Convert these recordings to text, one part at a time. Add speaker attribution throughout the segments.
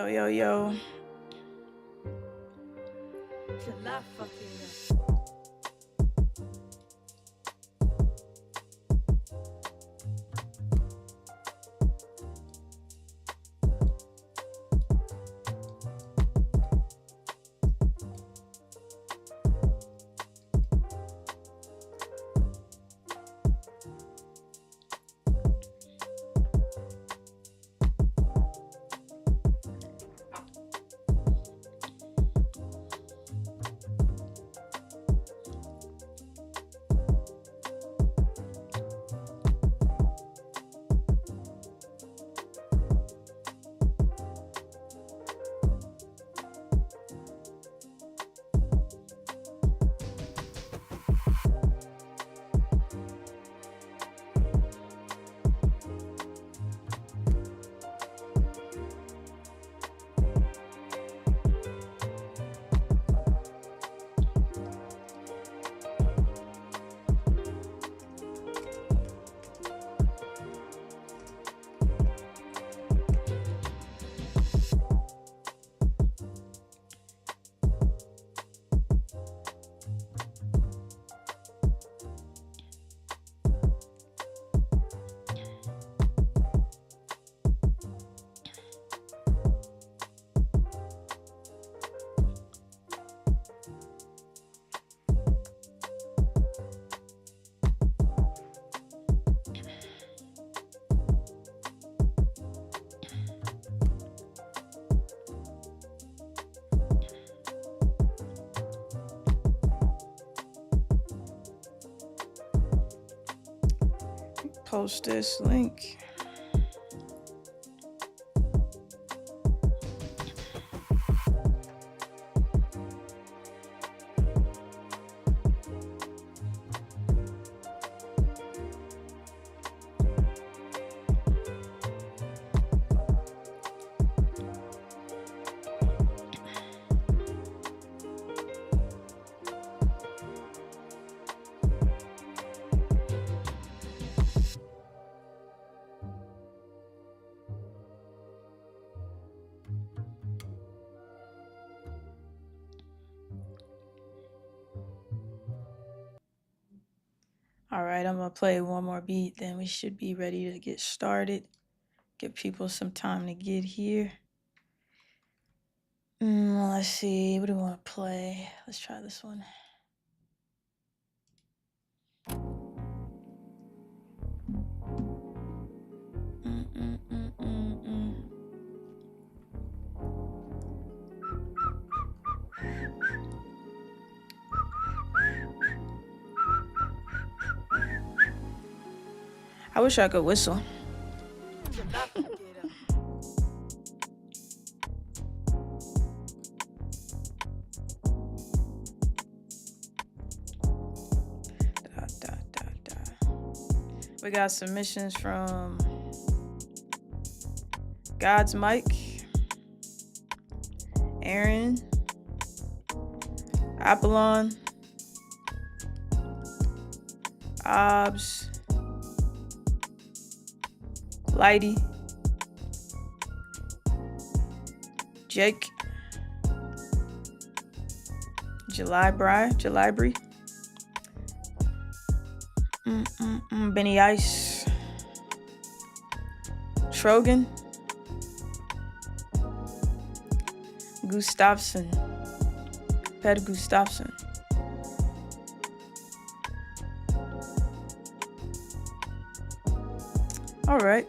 Speaker 1: Yo. Post this link. All right, I'm gonna play one more beat, then we should be ready to get started. Give people some time to get here. Let's see, what do we want to play? Let's try this one. I wish I could whistle. We got submissions from God's Mike, Aaron, Apollon, Obs, Lighty, Jake, Jalibri, Benny Ice, Trogan, Gustafsson, Per Gustafsson. All right.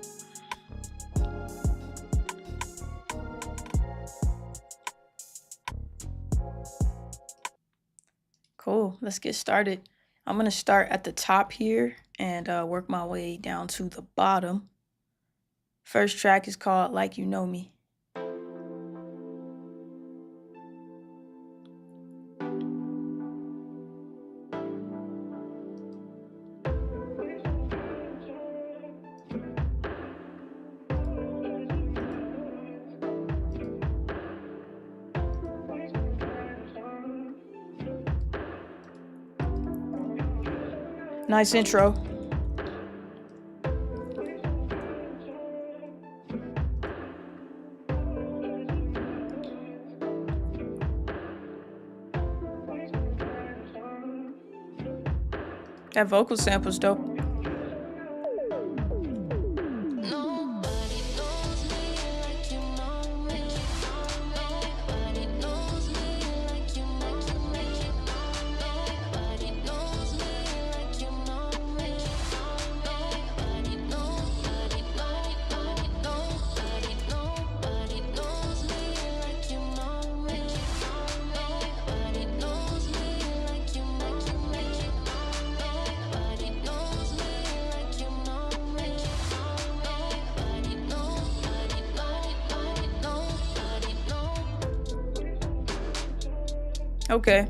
Speaker 1: Cool, let's get started. I'm gonna start at the top here and work my way down to the bottom. First track is called Like You Know Me. Nice intro. That vocal sample's dope. Okay.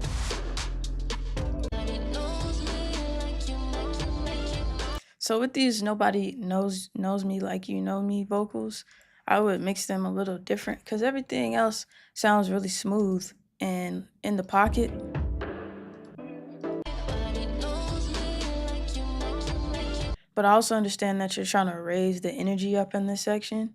Speaker 1: So with these nobody knows me like you know me vocals, I would mix them a little different because everything else sounds really smooth and in the pocket. But I also understand that you're trying to raise the energy up in this section.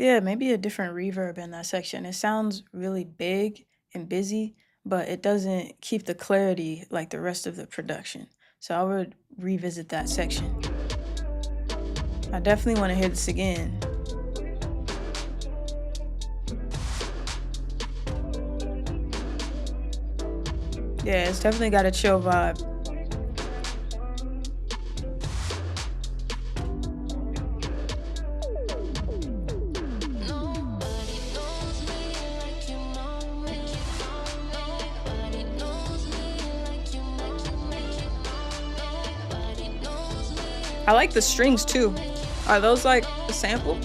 Speaker 1: Yeah, maybe a different reverb in that section. It sounds really big and busy, but it doesn't keep the clarity like the rest of the production. So I would revisit that section. I definitely want to hear this again. Yeah, it's definitely got a chill vibe. I like the strings too. Are those like a sample?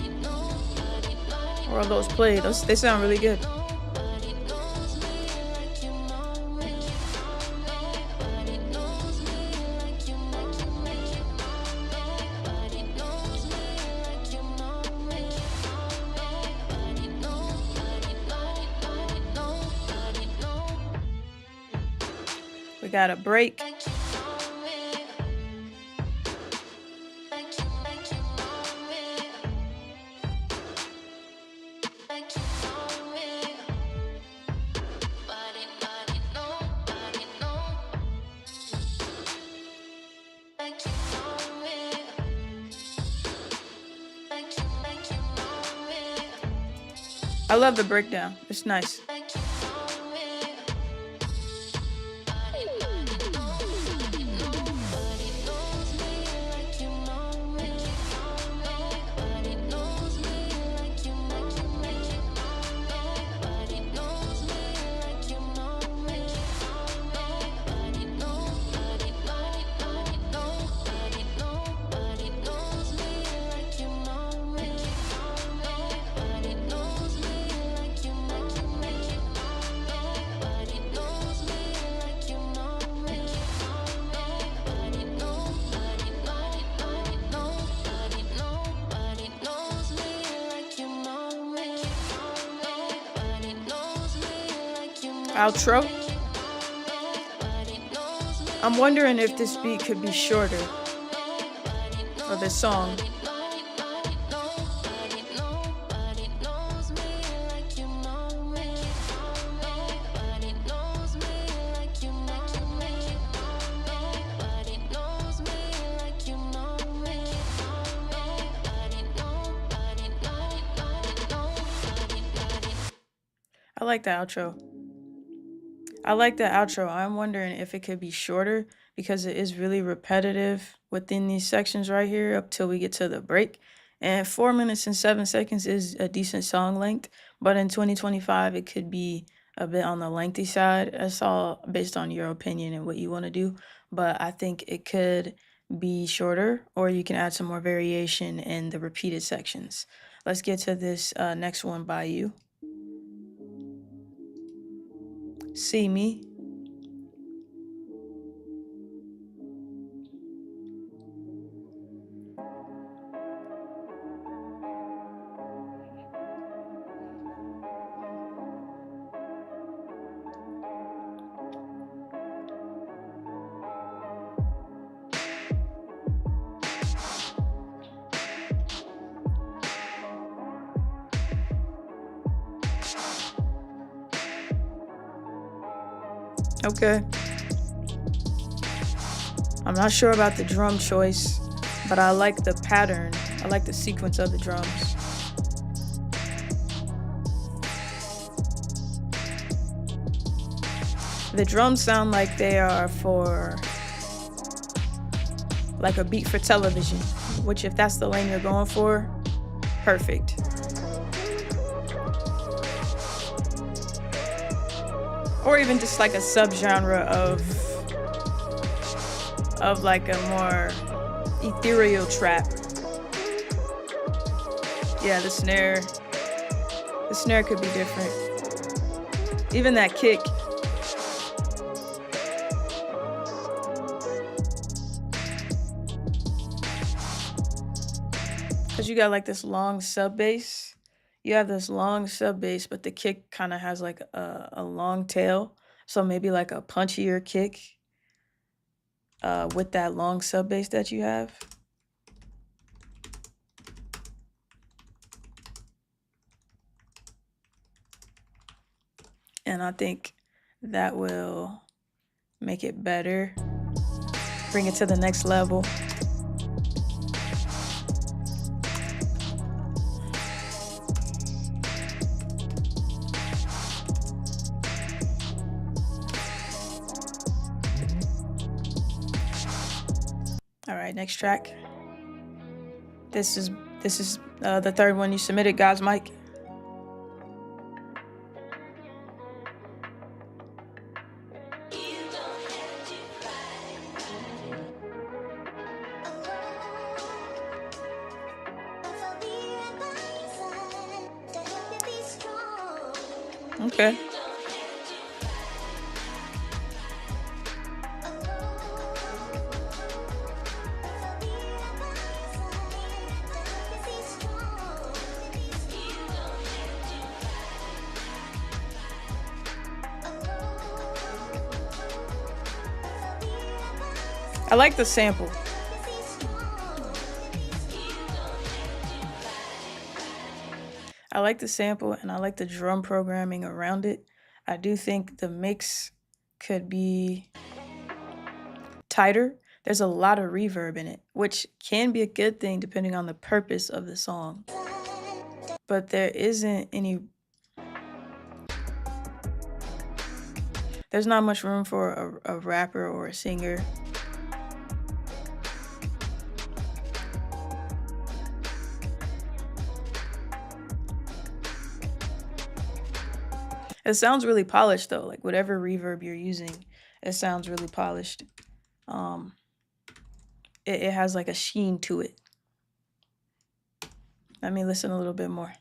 Speaker 1: Or are those played? They sound really good. We got a break. I love the breakdown. It's nice. Outro. I'm wondering if this beat could be shorter. Or this song. I like the outro. I'm wondering if it could be shorter because it is really repetitive within these sections right here up till we get to the break. And 4 minutes and 7 seconds is a decent song length, but in 2025 it could be a bit on the lengthy side. That's all based on your opinion and what you want to do, but I think it could be shorter or you can add some more variation in the repeated sections. Let's get to this next one by you. See Me. Okay. I'm not sure about the drum choice, but I like the pattern. I like the sequence of the drums. The drums sound like they are for like a beat for television, which if that's the lane you're going for, perfect. Or even just like a subgenre of like a more ethereal trap. Yeah, the snare could be different. Even that kick. Cause you got like this long sub bass. You have this long sub bass, but the kick kind of has like a long tail. So maybe like a punchier kick with that long sub bass that you have. And I think that will make it better, bring it to the next level. All right, next track. This is the third one you submitted, God's Mic. Okay. I like the sample. I like the sample and I like the drum programming around it. I do think the mix could be tighter. There's a lot of reverb in it, which can be a good thing depending on the purpose of the song. But there isn't any... There's not much room for a rapper or a singer. It sounds really polished though. Like whatever reverb you're using, it sounds really polished. It has like a sheen to it. Let me listen a little bit more.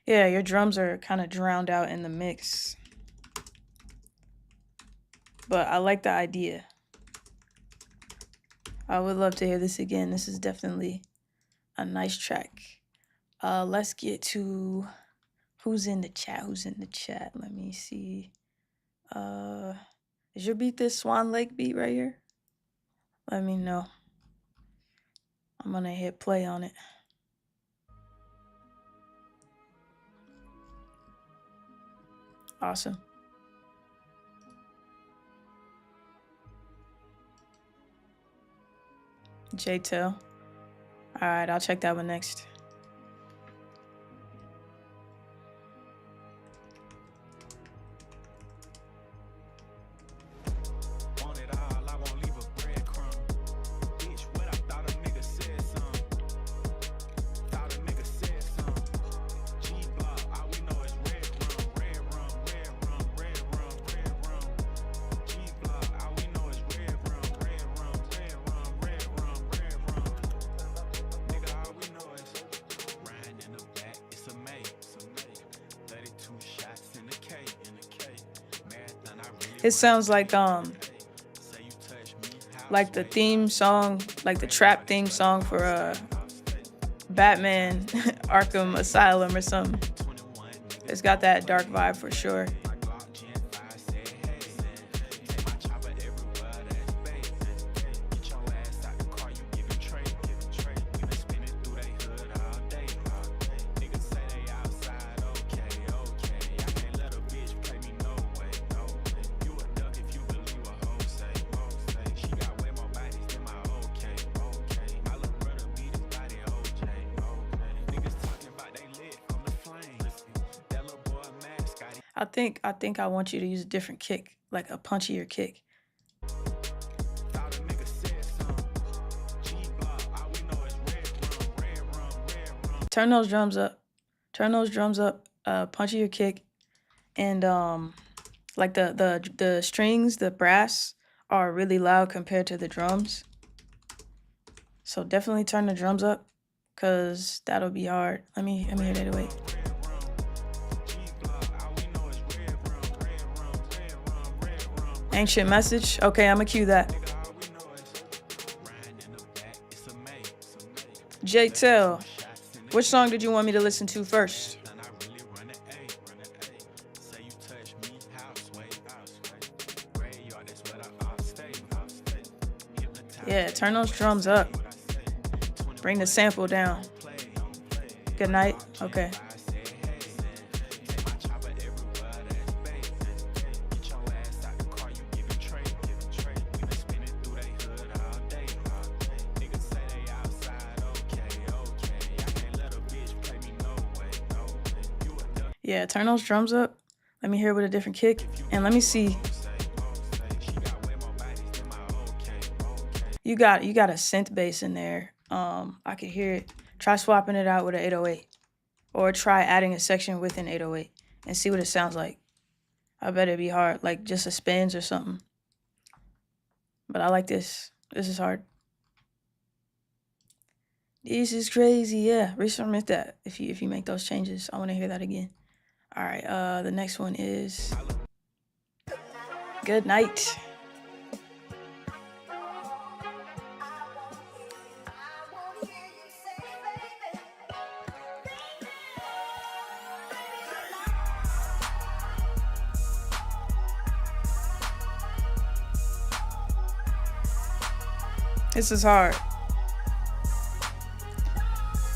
Speaker 1: Yeah, your drums are kind of drowned out in the mix. But I like the idea. I would love to hear this again. This is definitely a nice track. Let's get to who's in the chat. Let me see. Is your beat this Swan Lake beat right here? Let me know. I'm gonna hit play on it. Awesome. J-Tail. All right, I'll check that one next. It sounds like the theme song, like the trap theme song for Batman Arkham Asylum or something. It's got that dark vibe for sure. I think I want you to use a different kick, like a punchier kick. Turn those drums up. Turn those drums up. Punchier kick, and like the strings, the brass are really loud compared to the drums. So definitely turn the drums up, cause that'll be hard. Let me hear that 808. Ancient Message. Okay, I'ma cue that. Jay Tell, which song did you want me to listen to first? Yeah, turn those drums up. Bring the sample down. Good night. Okay. Yeah, turn those drums up. Let me hear it with a different kick. And let me see. You got a synth bass in there. I can hear it. Try swapping it out with an 808. Or try adding a section with an 808 and see what it sounds like. I bet it'd be hard, like just a spins or something. But I like this. This is hard. This is crazy. Yeah, resubmit that if you make those changes. I want to hear that again. All right, the next one is Good Night. This is hard.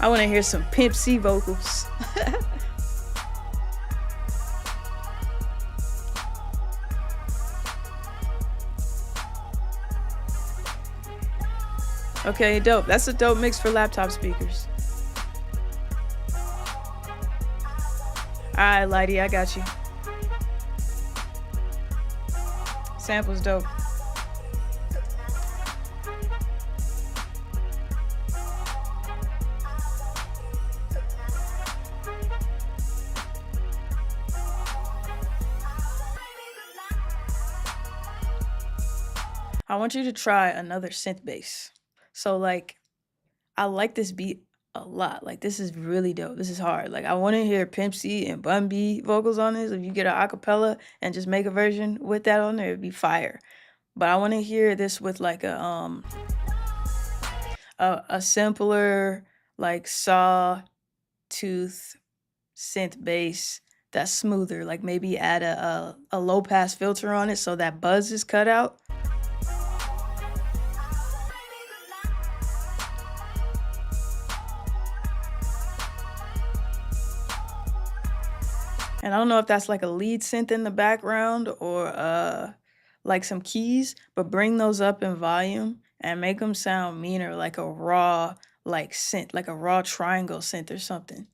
Speaker 1: I want to hear some Pimp C vocals. Okay, dope. That's a dope mix for laptop speakers. Alright, Lighty, I got you. Sample's dope. I want you to try another synth bass. So like, I like this beat a lot. Like this is really dope. This is hard. Like I want to hear Pimp C and Bun B vocals on this. If you get an acapella and just make a version with that on there, it'd be fire. But I want to hear this with like a simpler like sawtooth synth bass that's smoother. Like maybe add a low pass filter on it so that buzz is cut out. And I don't know if that's like a lead synth in the background or like some keys, but bring those up in volume and make them sound meaner, like a raw like synth, like a raw triangle synth or something.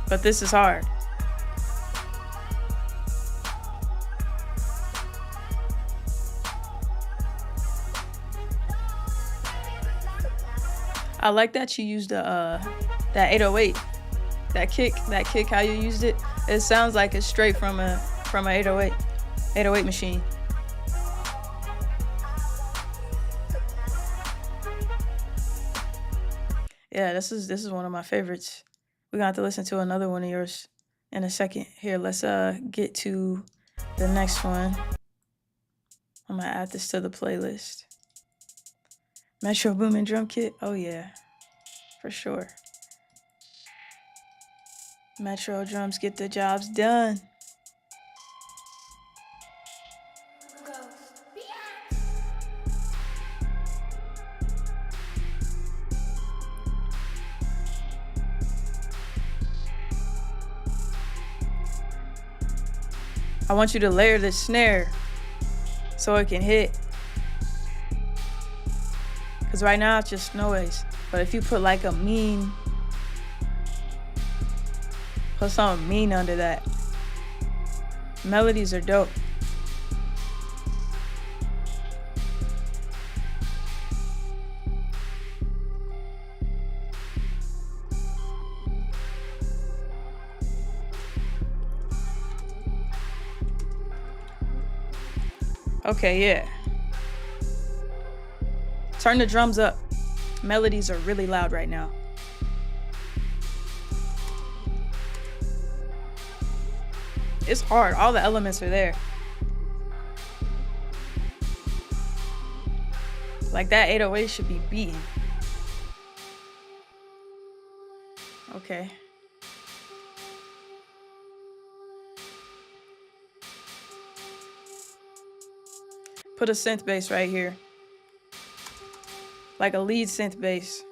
Speaker 1: But this is hard. I like that you used that 808. That kick, how you used it. It sounds like it's straight from a 808 machine. Yeah, this is one of my favorites. We're gonna have to listen to another one of yours in a second. Here, let's get to the next one. I'm gonna add this to the playlist. Metro Boomin drum kit. Oh yeah, for sure. Metro drums get the jobs done. I want you to layer the snare so it can hit. Cause right now it's just noise. But if you put like a mean, put something mean under that. Melodies are dope. Okay, yeah. Turn the drums up. Melodies are really loud right now. It's hard. All the elements are there. Like that 808 should be beaten. Okay. Put a synth bass right here. Like a lead synth bass.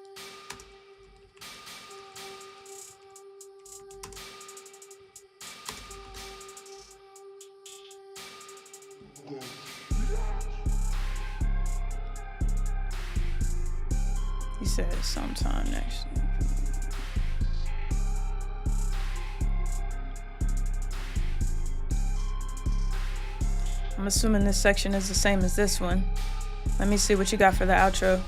Speaker 1: He said sometime next week. I'm assuming this section is the same as this one. Let me see what you got for the outro.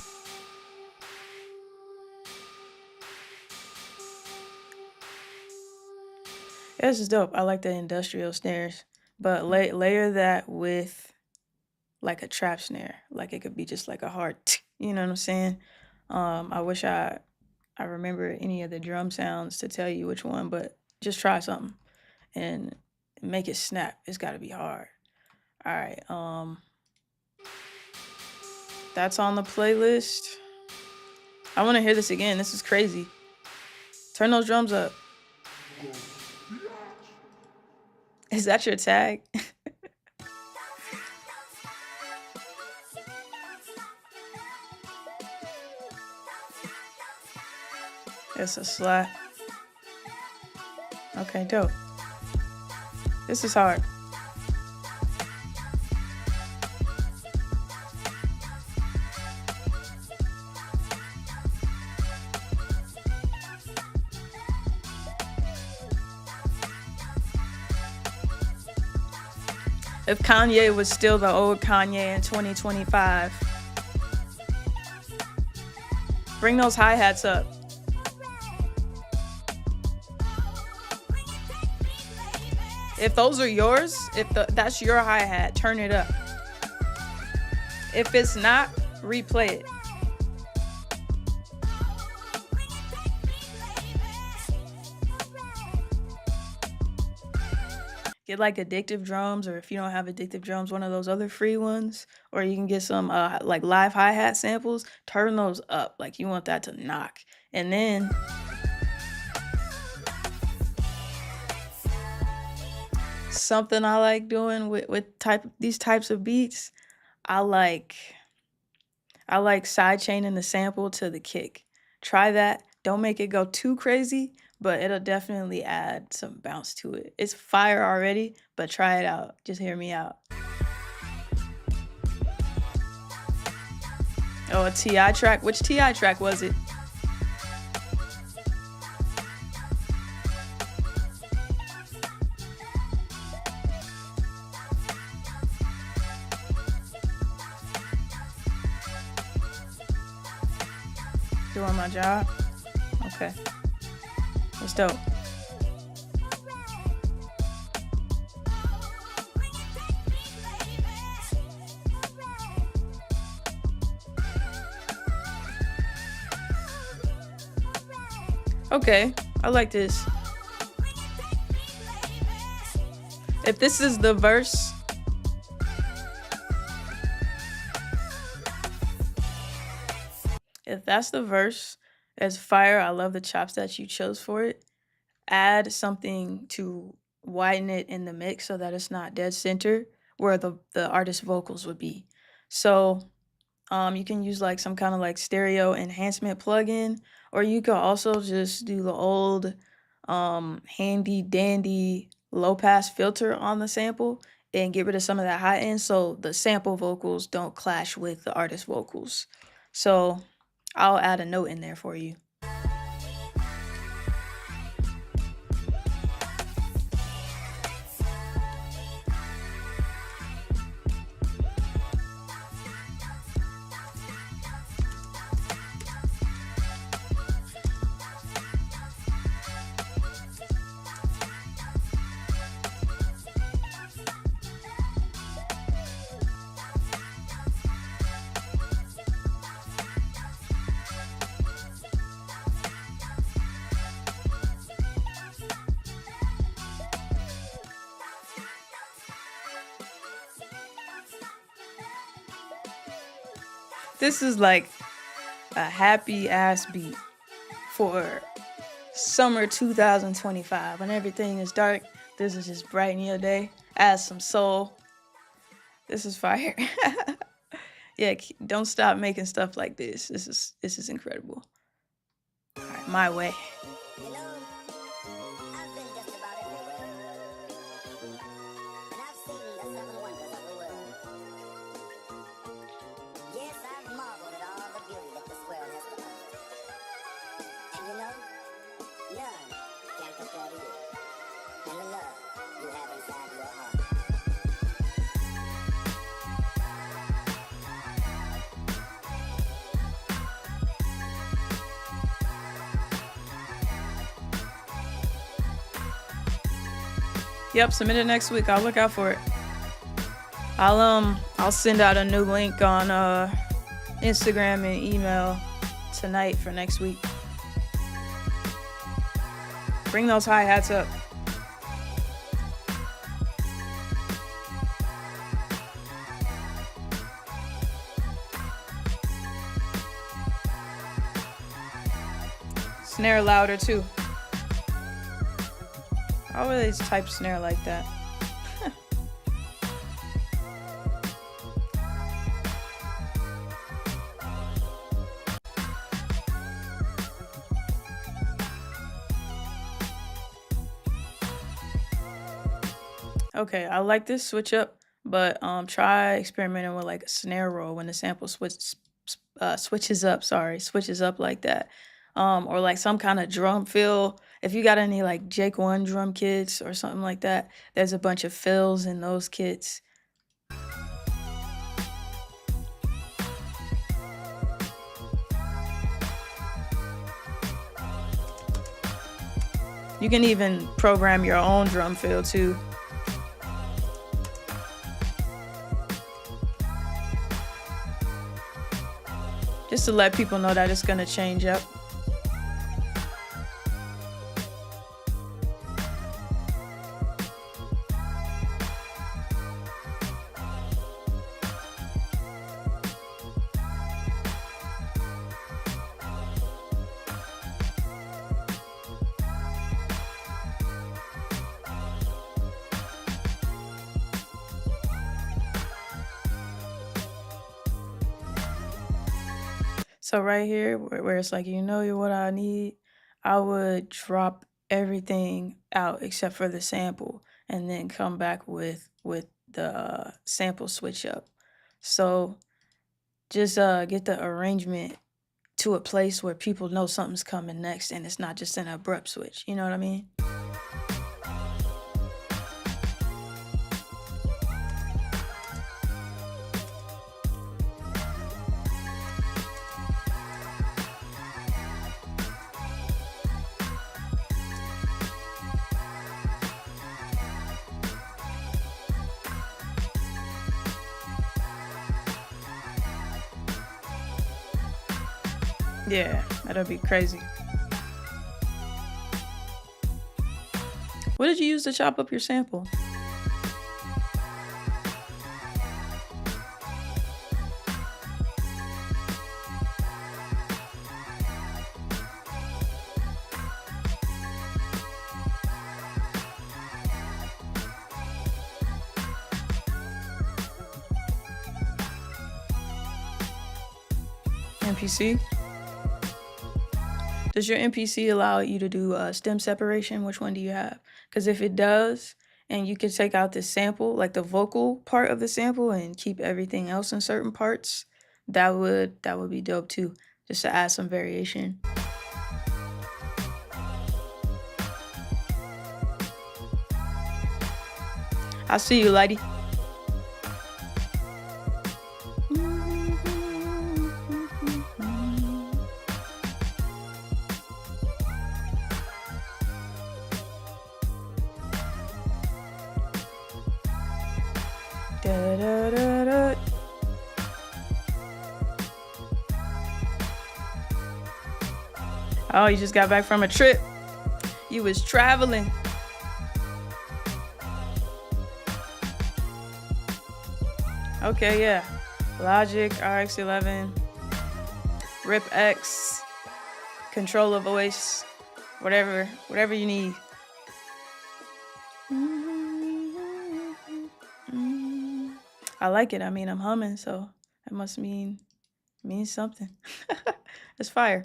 Speaker 1: Yeah, this is dope. I like the industrial snares, but layer that with like a trap snare. Like it could be just like a hard, you know what I'm saying? I wish I remember any of the drum sounds to tell you which one, but just try something and make it snap. It's got to be hard. All right. That's on the playlist. I want to hear this again. This is crazy. Turn those drums up. Is that your tag? It's a slap. Okay, dope. This is hard. If Kanye was still the old Kanye in 2025, bring those hi-hats up. If those are yours, if that's your hi-hat, turn it up. If it's not, replay it. Get like addictive drums, or if you don't have addictive drums, one of those other free ones, or you can get some like live hi-hat samples. Turn those up, like you want that to knock. And then something I like doing with these types of beats, I like side chaining the sample to the kick. Try that. Don't make it go too crazy, but it'll definitely add some bounce to it. It's fire already, but try it out. Just hear me out. Oh, a T.I. track? Which T.I. track was it? Doing my job? Okay. It's dope. Okay, I like this. If this is the verse, if that's the verse, it's fire. I love the chops that you chose for it. Add something to widen it in the mix so that it's not dead center where the artist vocals would be. So you can use like some kind of like stereo enhancement plugin, or you could also just do the old handy dandy low pass filter on the sample and get rid of some of that high end so the sample vocals don't clash with the artist vocals. So I'll add a note in there for you. This is like a happy ass beat for summer 2025 when everything is dark. This is just brighten your day. Add some soul. This is fire. Yeah, don't stop making stuff like this. This is incredible. All right, my way. Yep, submit it next week. I'll look out for it. I'll send out a new link on Instagram and email tonight for next week. Bring those hi-hats up. Snare louder too. I always type snare like that. Okay, I like this switch up, but try experimenting with like a snare roll when the sample switches up like that. Or like some kind of drum fill. If you got any like Jake One drum kits or something like that, there's a bunch of fills in those kits. You can even program your own drum fill too. Just to let people know that it's gonna change up. So right here, where it's like, you know what I need, I would drop everything out except for the sample and then come back with the sample switch up. So just get the arrangement to a place where people know something's coming next and it's not just an abrupt switch. You know what I mean? Yeah, that'll be crazy. What did you use to chop up your sample? MPC? Does your MPC allow you to do stem separation? Which one do you have? Because if it does, and you can take out the sample, like the vocal part of the sample, and keep everything else in certain parts, that would be dope too, just to add some variation. I see you, lady. Da, da, da, da. Oh, you just got back from a trip. You was traveling. Okay, yeah. Logic, RX11, Rip X, Controller Voice, whatever you need. I like it. I mean, I'm humming, so that must mean something. It's fire.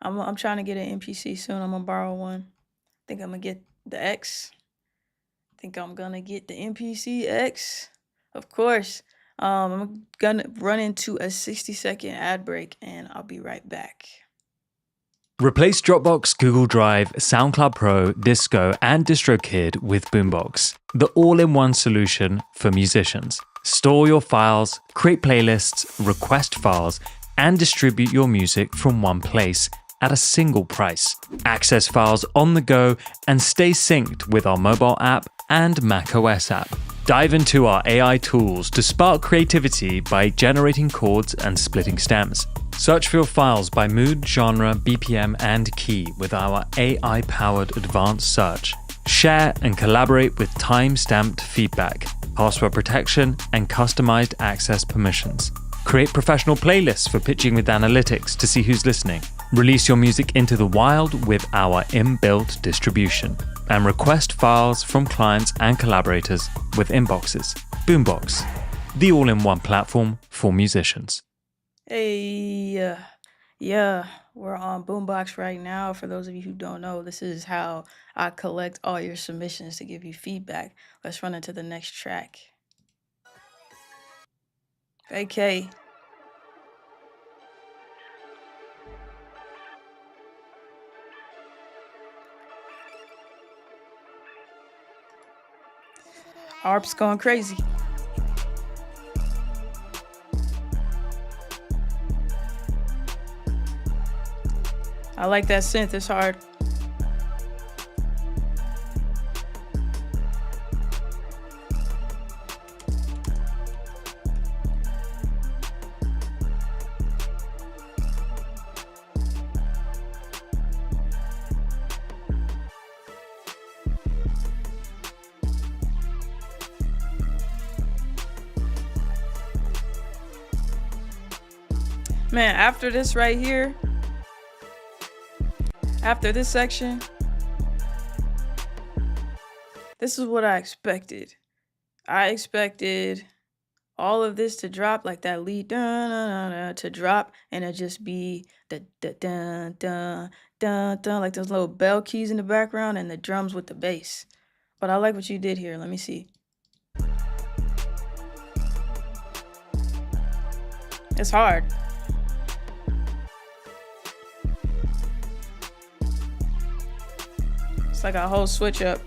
Speaker 1: I'm trying to get an MPC soon. I'm gonna borrow one. I think I'm gonna get the X. I think I'm gonna get the MPC X. Of course. I'm gonna run into a 60-second ad break and I'll be right back.
Speaker 2: Replace Dropbox, Google Drive, SoundCloud Pro, Disco, and DistroKid with Boombox, the all-in-one solution for musicians. Store your files, create playlists, request files, and distribute your music from one place at a single price. Access files on the go and stay synced with our mobile app and macOS app. Dive into our AI tools to spark creativity by generating chords and splitting stems. Search for your files by mood, genre, BPM, and key with our AI-powered advanced search. Share and collaborate with time-stamped feedback, password protection, and customized access permissions. Create professional playlists for pitching with analytics to see who's listening. Release your music into the wild with our inbuilt distribution. And request files from clients and collaborators with inboxes. Boombox, the all-in-one platform for musicians.
Speaker 1: Hey, yeah, we're on Boombox right now. For those of you who don't know, this is how I collect all your submissions to give you feedback. Let's run into the next track. Okay. Harp's going crazy. I like that synth, it's hard. Man, after this right here, after this section, this is what I expected. I expected all of this to drop, like that lead to drop, and it just be the dun dun dun dun, like those little bell keys in the background and the drums with the bass. But I like what you did here. Let me see. It's hard. It's like a whole switch up.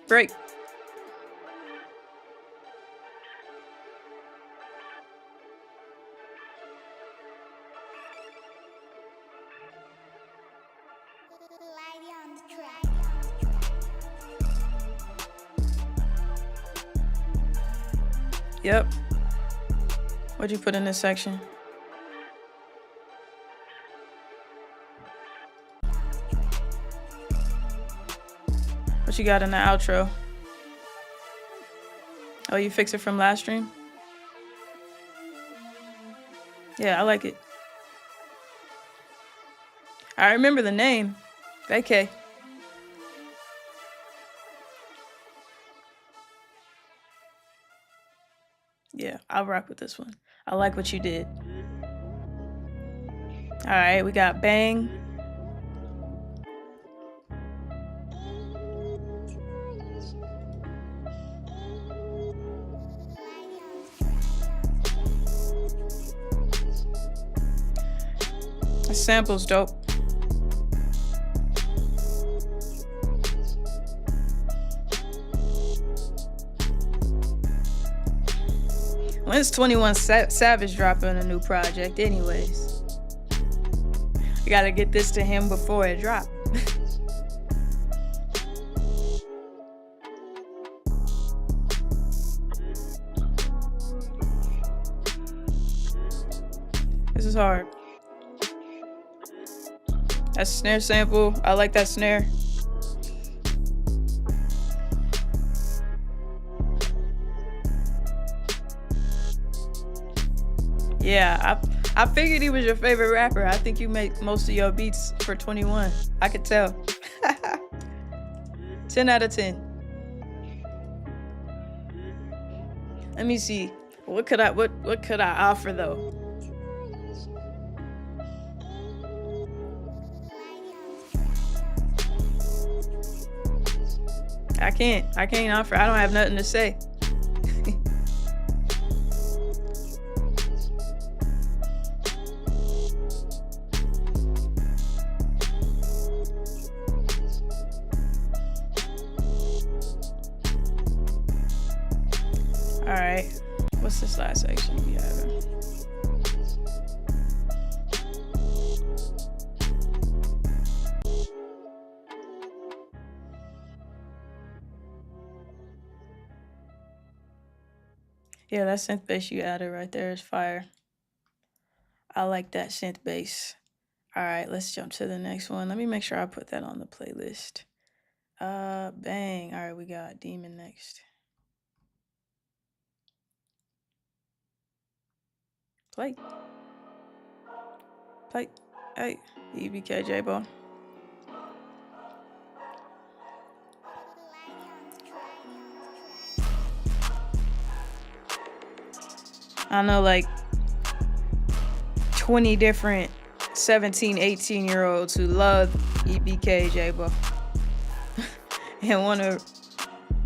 Speaker 1: Break. Yep. What'd you put in this section? What you got in the outro? Oh, you fix it from last stream? Yeah, I like it. I remember the name. Vacay. Yeah, I'll rock with this one. I like what you did. All right, we got Bang. The sample's dope. When's 21 Savage dropping a new project anyways? You gotta get this to him before it drops. This is hard. That snare sample, I like that snare. Yeah, I figured he was your favorite rapper. I think you make most of your beats for 21. I could tell. 10 out of 10. Let me see. What could I offer though? I can't offer. I don't have nothing to say. All right. What's this last section we have? Yeah, that synth bass you added right there is fire. I like that synth bass. All right, let's jump to the next one. Let me make sure I put that on the playlist. Bang. All right, we got Demon next. Play. Hey, EBK J-Ball. I know like 20 different 17, 18-year-olds who love EBK J-Ball and want to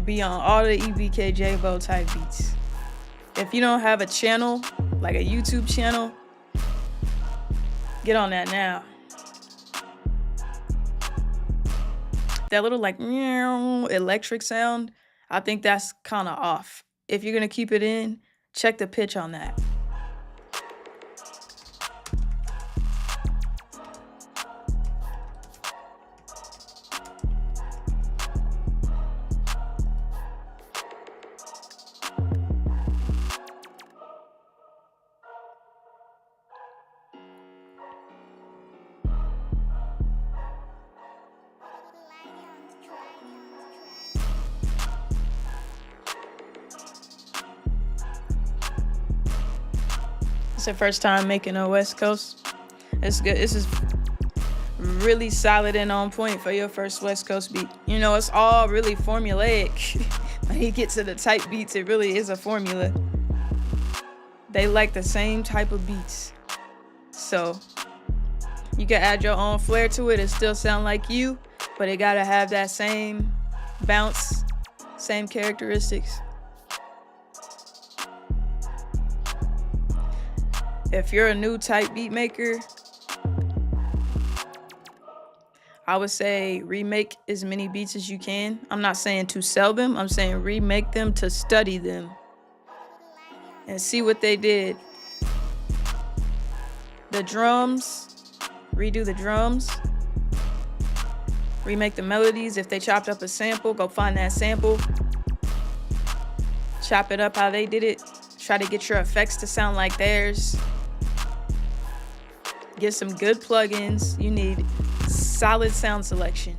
Speaker 1: be on all the EBK J-Ball type beats. If you don't have a channel, like a YouTube channel, get on that now. That little like electric sound, I think that's kind of off. If you're going to keep it in, check the pitch on that. It's your first time making a West Coast. It's good. This is really solid and on point for your first West Coast beat. You know, it's all really formulaic. When you get to the type beats, it really is a formula. They like the same type of beats. So you can add your own flair to it and still sound like you, but it gotta have that same bounce, same characteristics. If you're a new type beat maker, I would say remake as many beats as you can. I'm not saying to sell them, I'm saying remake them to study them and see what they did. The drums, redo the drums, remake the melodies. If they chopped up a sample, go find that sample, chop it up how they did it, Try to get your effects to sound like theirs. Get some good plugins. You need solid sound selection.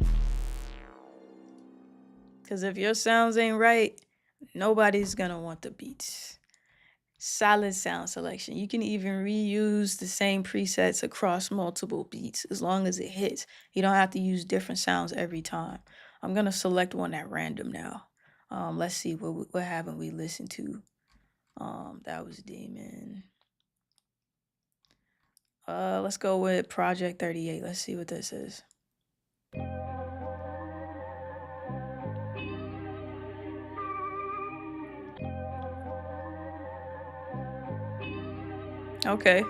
Speaker 1: Because if your sounds ain't right, nobody's gonna want the beats. Solid sound selection. You can even reuse the same presets across multiple beats as long as it hits. You don't have to use different sounds every time. I'm gonna select one at random now. Let's see what haven't we listened to. That was Demon. Let's go with Project 38. Let's see what this is. Okay.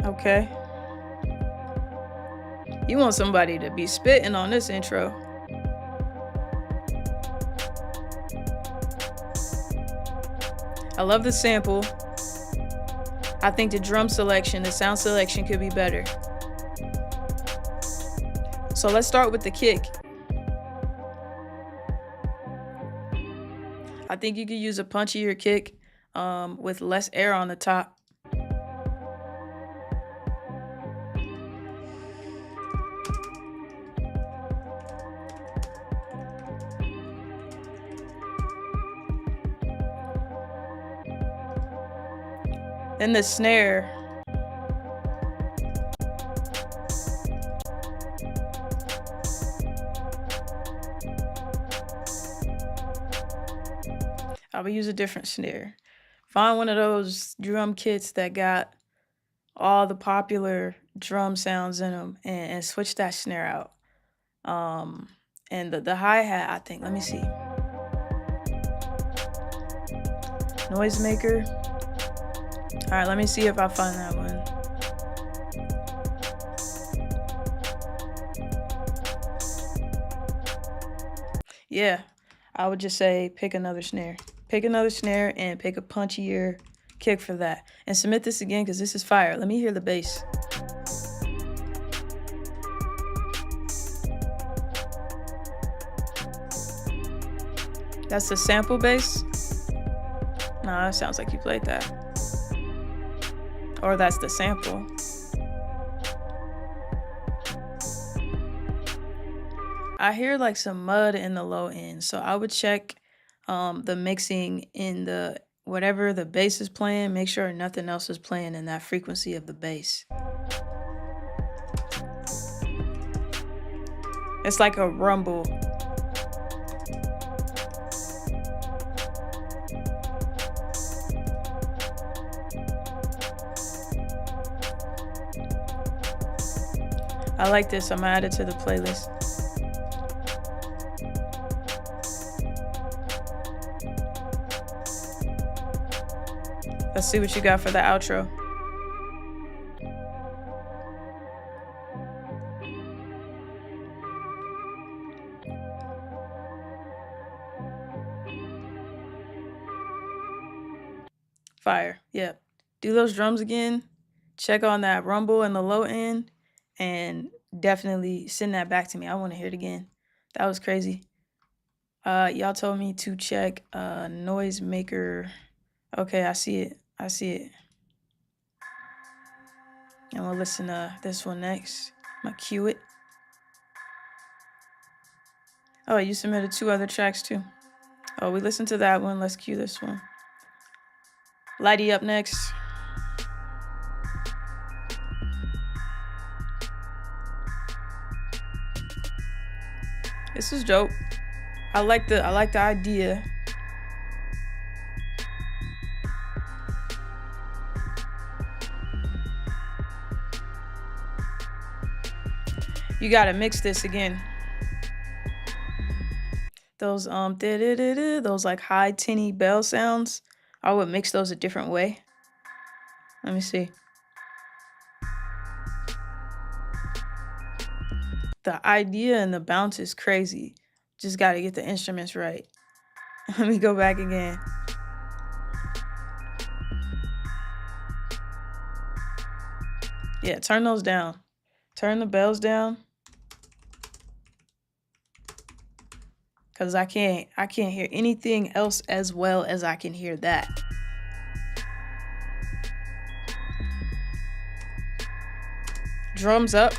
Speaker 1: Okay. You want somebody to be spitting on this intro. I love the sample. I think the drum selection, the sound selection could be better. So let's start with the kick. I think you could use a punchier kick with less air on the top. Then the snare. I would use a different snare. Find one of those drum kits that got all the popular drum sounds in them and switch that snare out. And the hi-hat, I think, let me see. Noisemaker. All right, let me see if I find that one. Yeah, I would just say pick another snare. Pick another snare and pick a punchier kick for that. And submit this again because this is fire. Let me hear the bass. That's the sample bass? Nah, it sounds like you played that. Or that's the sample. I hear like some mud in the low end, so I would check the mixing in the whatever the bass is playing. Make sure nothing else is playing in that frequency of the bass. It's like a rumble. I like this. I'm gonna add it to the playlist. Let's see what you got for the outro. Fire. Yep. Do those drums again. Check on that rumble in the low end and definitely send that back to me. I want to hear it again. That was crazy. Y'all told me to check Noisemaker. Okay, I see it. I see it. And we'll listen to this one next. I'm gonna cue it. Oh, you submitted 2 other tracks too. Oh, we listened to that one. Let's cue this one. Lighty up next. This is dope. I like the idea. You gotta mix this again. Those those like high tinny bell sounds, I would mix those a different way. Let me see. The idea and the bounce is crazy. Just gotta get the instruments right. Let me go back again. Yeah, turn those down. Turn the bells down. Cause I can't hear anything else as well as I can hear that. Drums up.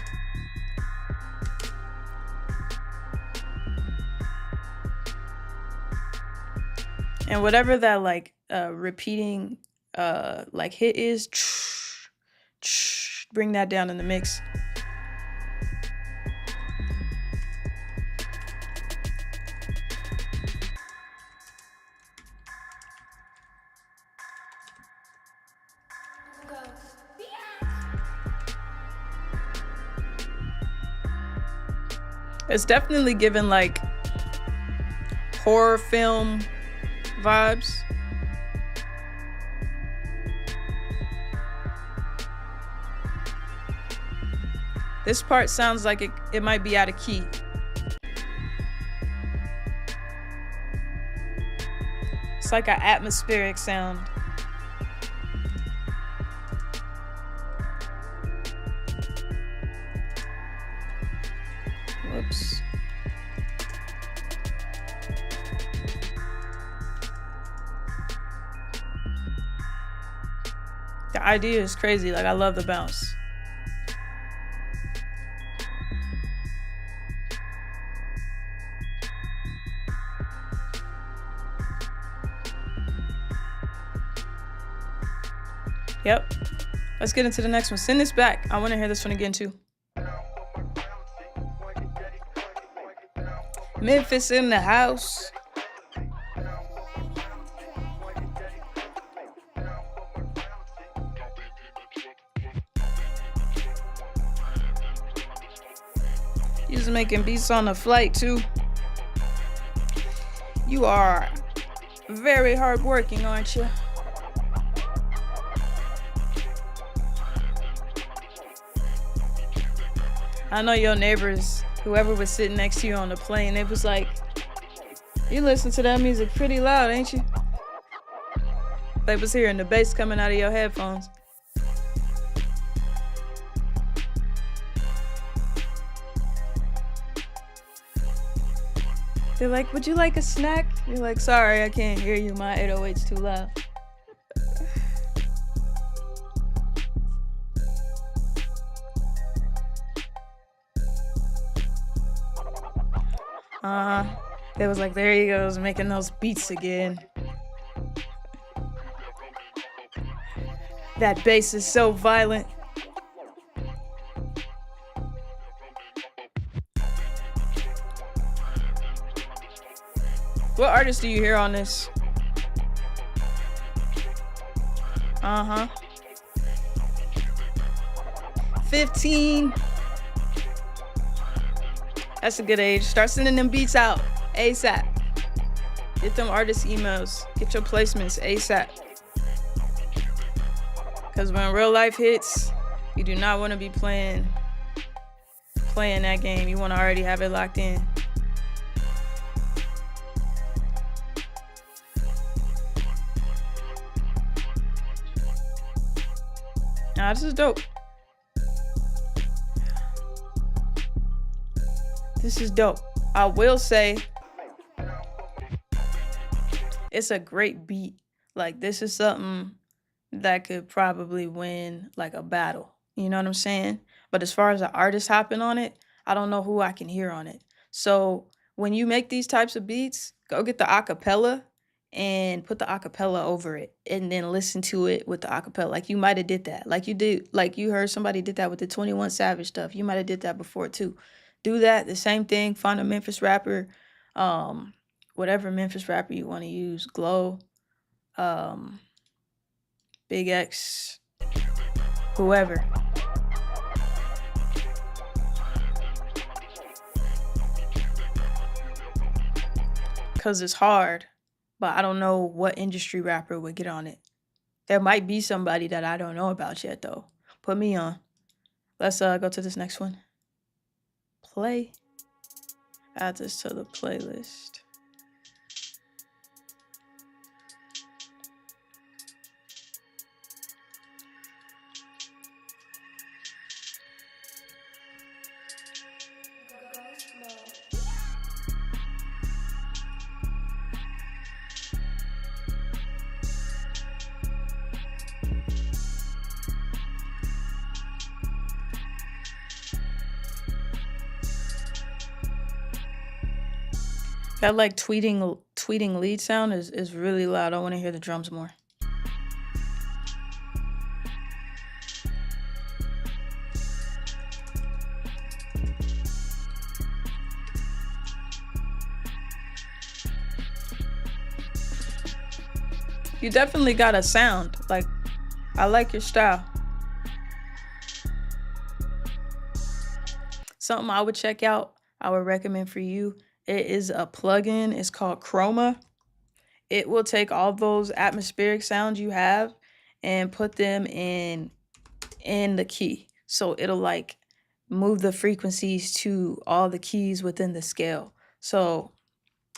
Speaker 1: And whatever that like repeating like hit is, bring that down in the mix. It's definitely given like horror film vibes. This part sounds like it might be out of key. It's like an atmospheric sound. Whoops. The idea is crazy. Like, I love the bounce. Yep. Let's get into the next one. Send this back. I want to hear this one again too. Memphis in the house. You was making beats on the flight too. You are very hardworking, aren't you? I know your neighbors, whoever was sitting next to you on the plane, they was like, you listen to that music pretty loud, ain't you? They was hearing the bass coming out of your headphones. They're like, would you like a snack? You're like, sorry, I can't hear you. My 808's too loud. They was like, there he goes, making those beats again. That bass is so violent. What artist do you hear on this? 15. That's a good age. Start sending them beats out ASAP. Get them artist emails. Get your placements ASAP. Because when real life hits, you do not want to be playing that game. You want to already have it locked in. Nah, this is dope. This is dope. I will say it's a great beat. Like, this is something that could probably win like a battle. You know what I'm saying? But as far as an artist hopping on it, I don't know who I can hear on it. So when you make these types of beats, go get the acapella and put the acapella over it and then listen to it with the acapella. Like, you might have did that. Like you heard somebody did that with the 21 Savage stuff. You might have did that before too. Do that, the same thing. Find a Memphis rapper, whatever Memphis rapper you want to use. Glow, Big X, whoever. Because it's hard, but I don't know what industry rapper would get on it. There might be somebody that I don't know about yet, though. Put me on. Let's go to this next one. Play. Add this to the playlist. That like tweeting lead sound is really loud. I want to hear the drums more. You definitely got a sound. Like, I like your style. Something I would check out, I would recommend for you. It is a plugin. It's called Chroma. It will take all those atmospheric sounds you have and put them in the key. So it'll like move the frequencies to all the keys within the scale. So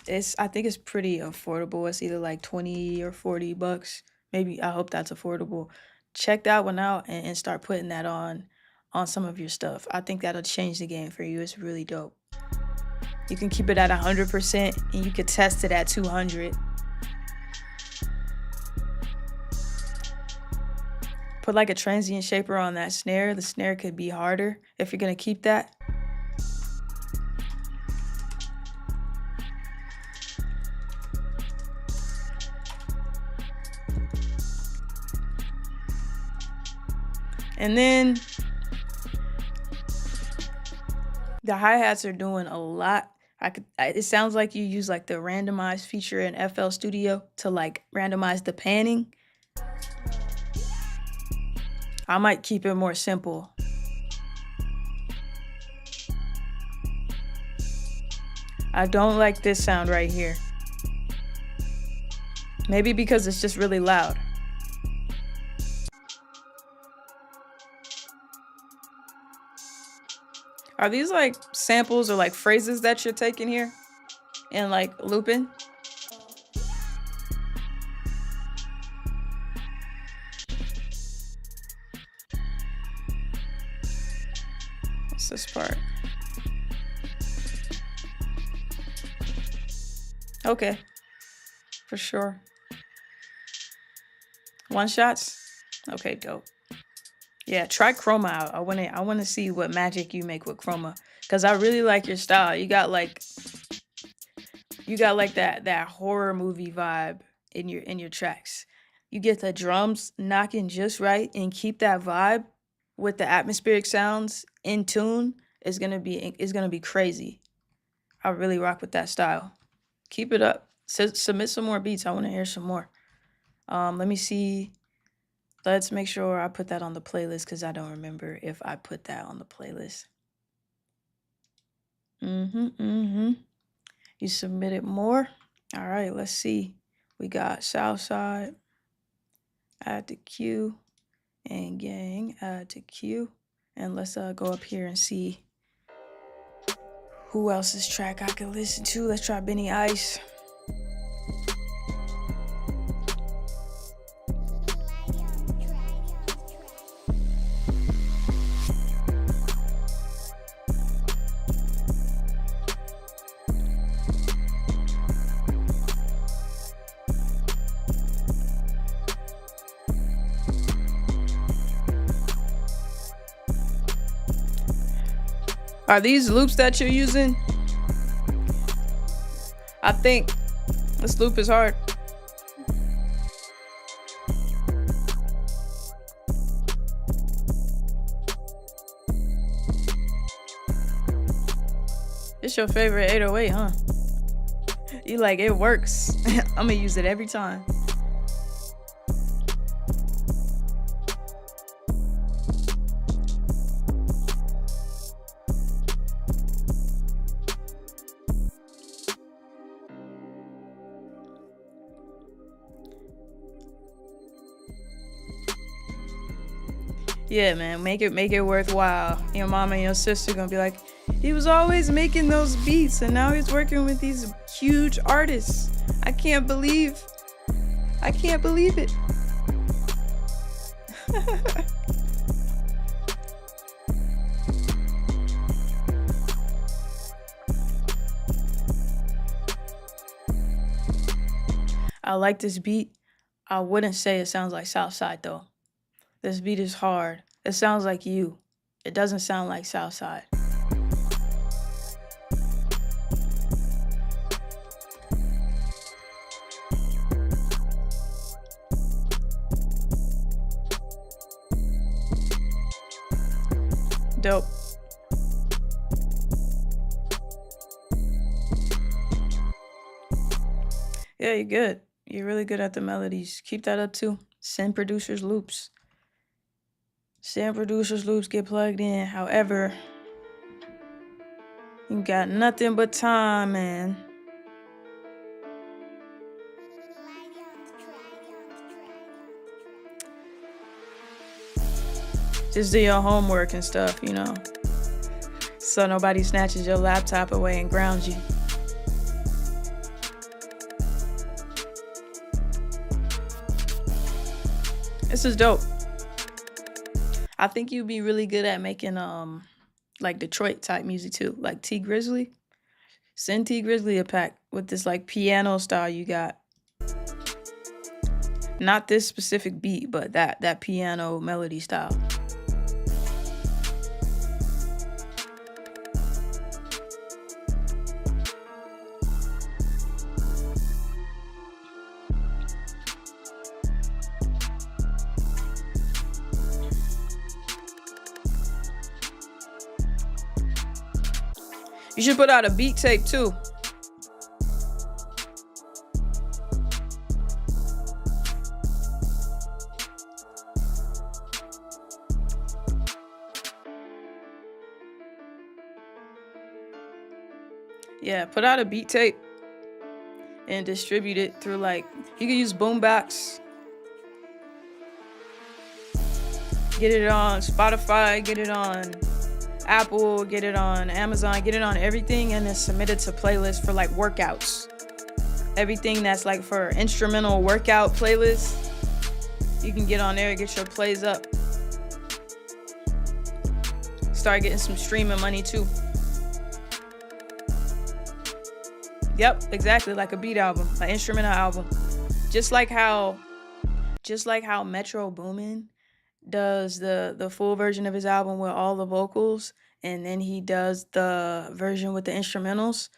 Speaker 1: I think it's pretty affordable. It's either like 20 or 40 bucks. Maybe I hope that's affordable. Check that one out and start putting that on some of your stuff. I think that'll change the game for you. It's really dope. You can keep it at 100% and you can test it at 200. Put like a transient shaper on that snare. The snare could be harder if you're gonna keep that. And then the hi-hats are doing a lot. It sounds like you use like the randomize feature in FL Studio to like randomize the panning. I might keep it more simple. I don't like this sound right here. Maybe because it's just really loud. Are these like samples or like phrases that you're taking here and like looping? What's this part? Okay, for sure. One shots? Okay, dope. Yeah, try Chroma out. I wanna see what magic you make with Chroma. Cause I really like your style. You got like that horror movie vibe in your tracks. You get the drums knocking just right and keep that vibe with the atmospheric sounds in tune. It's gonna be crazy. I really rock with that style. Keep it up. Submit some more beats. I want to hear some more. Let me see. Let's make sure I put that on the playlist because I don't remember if I put that on the playlist. You submitted more. All right, let's see. We got Southside, add to queue, and Gang, add to queue. And let's go up here and see who else's track I can listen to. Let's try Benny Ice. Are these loops that you're using? I think this loop is hard. It's your favorite 808, huh? You like, it works. I'm gonna use it every time. Yeah, man, make it worthwhile. Your mom and your sister gonna be like, he was always making those beats and now he's working with these huge artists. I can't believe it. I like this beat. I wouldn't say it sounds like Southside though. This beat is hard. It sounds like you. It doesn't sound like Southside. dope. Yeah, you're good. You're really good at the melodies. Keep that up too. Send producers loops. Send producers loops get plugged in. However, you got nothing but time, man. Just do your homework and stuff, you know, so nobody snatches your laptop away and grounds you. This is dope. I think you'd be really good at making like Detroit type music too, like T Grizzly. Send T Grizzly a pack with this like piano style you got. Not this specific beat, but that piano melody style. You should put out a beat tape too. Yeah, put out a beat tape and distribute it through like, you can use Boombox. Get it on Spotify, get it on Apple, get it on Amazon, get it on everything, and then submit it to playlists for like workouts. Everything that's like for instrumental workout playlists, you can get on there and get your plays up. Start getting some streaming money too. Yep, exactly, like a beat album, an instrumental album. Just like how Metro Boomin does the full version of his album with all the vocals, and then he does the version with the instrumentals.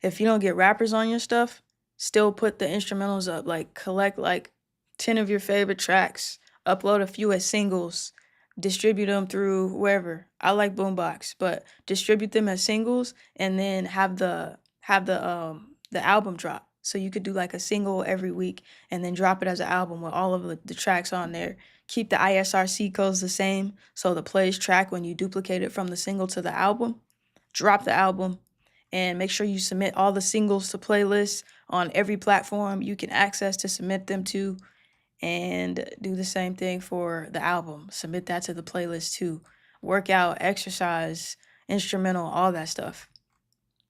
Speaker 1: If you don't get rappers on your stuff, still put the instrumentals up. Like collect like 10 of your favorite tracks, upload a few as singles, distribute them through wherever. I like Boombox, but distribute them as singles and then have the album drop. So you could do like a single every week and then drop it as an album with all of the tracks on there. Keep the ISRC codes the same, so the plays track when you duplicate it from the single to the album. Drop the album and make sure you submit all the singles to playlists on every platform you can access to submit them to, and do the same thing for the album. Submit that to the playlist too. Workout, exercise, instrumental, all that stuff.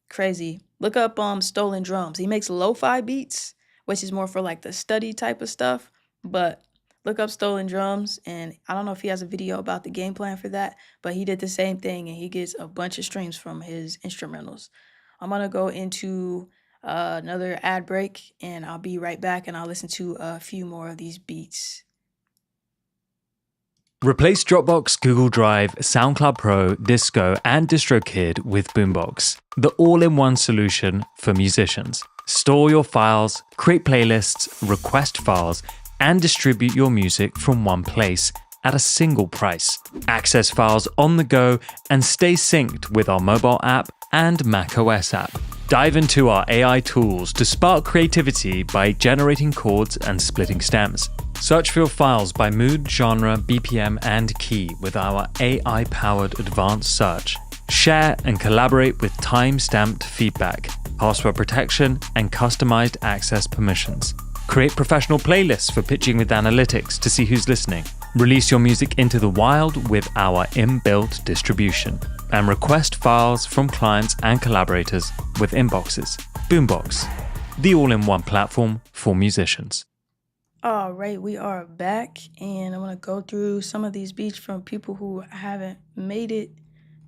Speaker 1: Crazy. Look up Stolen Drums. He makes lo-fi beats, which is more for like the study type of stuff, but look up Stolen Drums, and I don't know if he has a video about the game plan for that, but he did the same thing and he gets a bunch of streams from his instrumentals. I'm gonna go into another ad break and I'll be right back, and I'll listen to a few more of these beats.
Speaker 2: Replace Dropbox, Google Drive, SoundCloud Pro, Disco, and DistroKid with Boombox, the all-in-one solution for musicians. Store your files, create playlists, request files, and distribute your music from one place at a single price. Access files on the go and stay synced with our mobile app and macOS app. Dive into our AI tools to spark creativity by generating chords and splitting stems. Search for your files by mood, genre, BPM, and key with our AI-powered advanced search. Share and collaborate with time-stamped feedback, password protection, and customized access permissions. Create professional playlists for pitching with analytics to see who's listening. Release your music into the wild with our inbuilt distribution. And request files from clients and collaborators with inboxes. Boombox, the all-in-one platform for musicians.
Speaker 1: All right, we are back, and I'm gonna go through some of these beats from people who haven't made it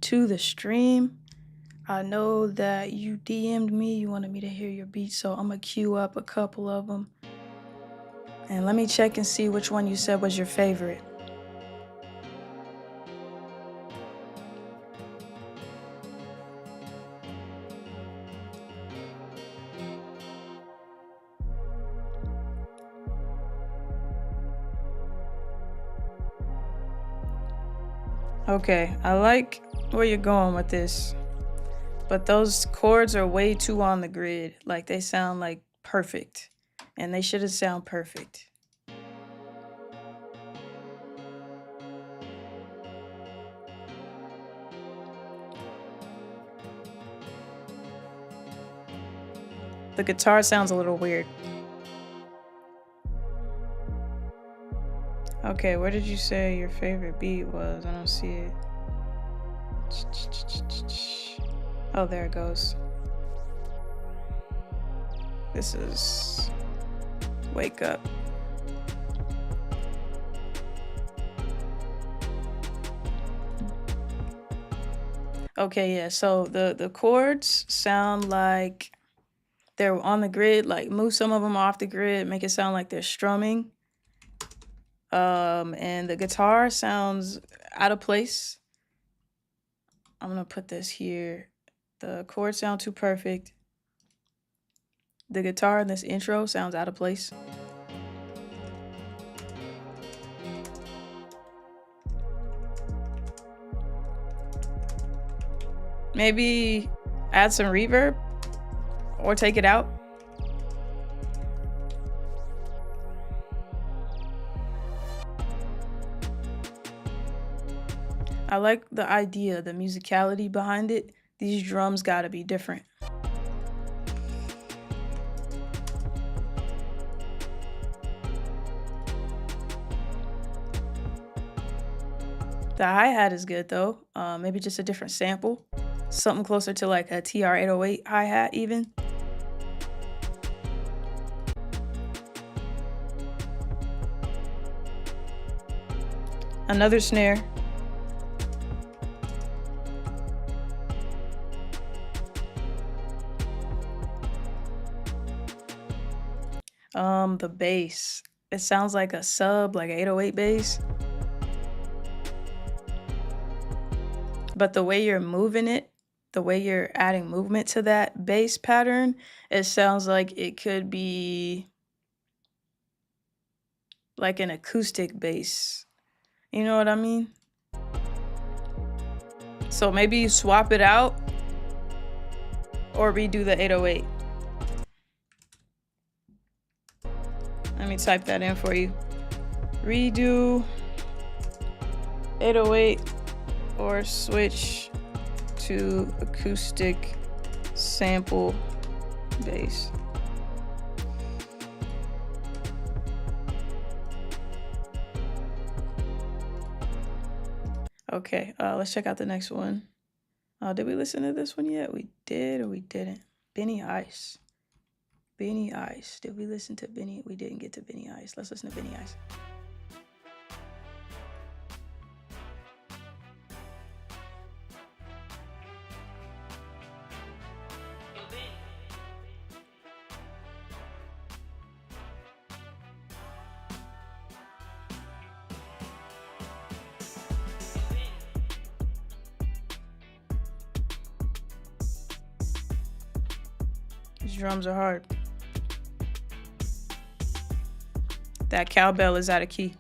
Speaker 1: to the stream. I know that you DM'd me, you wanted me to hear your beats, so I'm gonna queue up a couple of them. And let me check and see which one you said was your favorite. Okay, I like where you're going with this. But those chords are way too on the grid. Like they sound like perfect. And they shouldn't sound perfect. The guitar sounds a little weird. Okay, where did you say your favorite beat was? I don't see it. Oh, there it goes. This is Wake Up. Okay, yeah, so the chords sound like they're on the grid, like move some of them off the grid, make it sound like they're strumming. And the guitar sounds out of place. I'm gonna put this here. The chords sound too perfect. The guitar in this intro sounds out of place. Maybe add some reverb or take it out. I like the idea, the musicality behind it. These drums gotta be different. The hi-hat is good though. Maybe just a different sample. Something closer to like a TR-808 hi-hat even. Another snare. The bass. It sounds like a sub, like 808 bass. But the way you're moving it, the way you're adding movement to that bass pattern, it sounds like it could be like an acoustic bass. You know what I mean? So maybe you swap it out or redo the 808. Let me type that in for you. Redo 808 or switch to acoustic sample bass. Okay, let's check out the next one. Did we listen to this one yet? We did or we didn't? Benny Ice. Benny Ice. Did we listen to Benny? We didn't get to Benny Ice. Let's listen to Benny Ice. These drums are hard. That cowbell is out of key.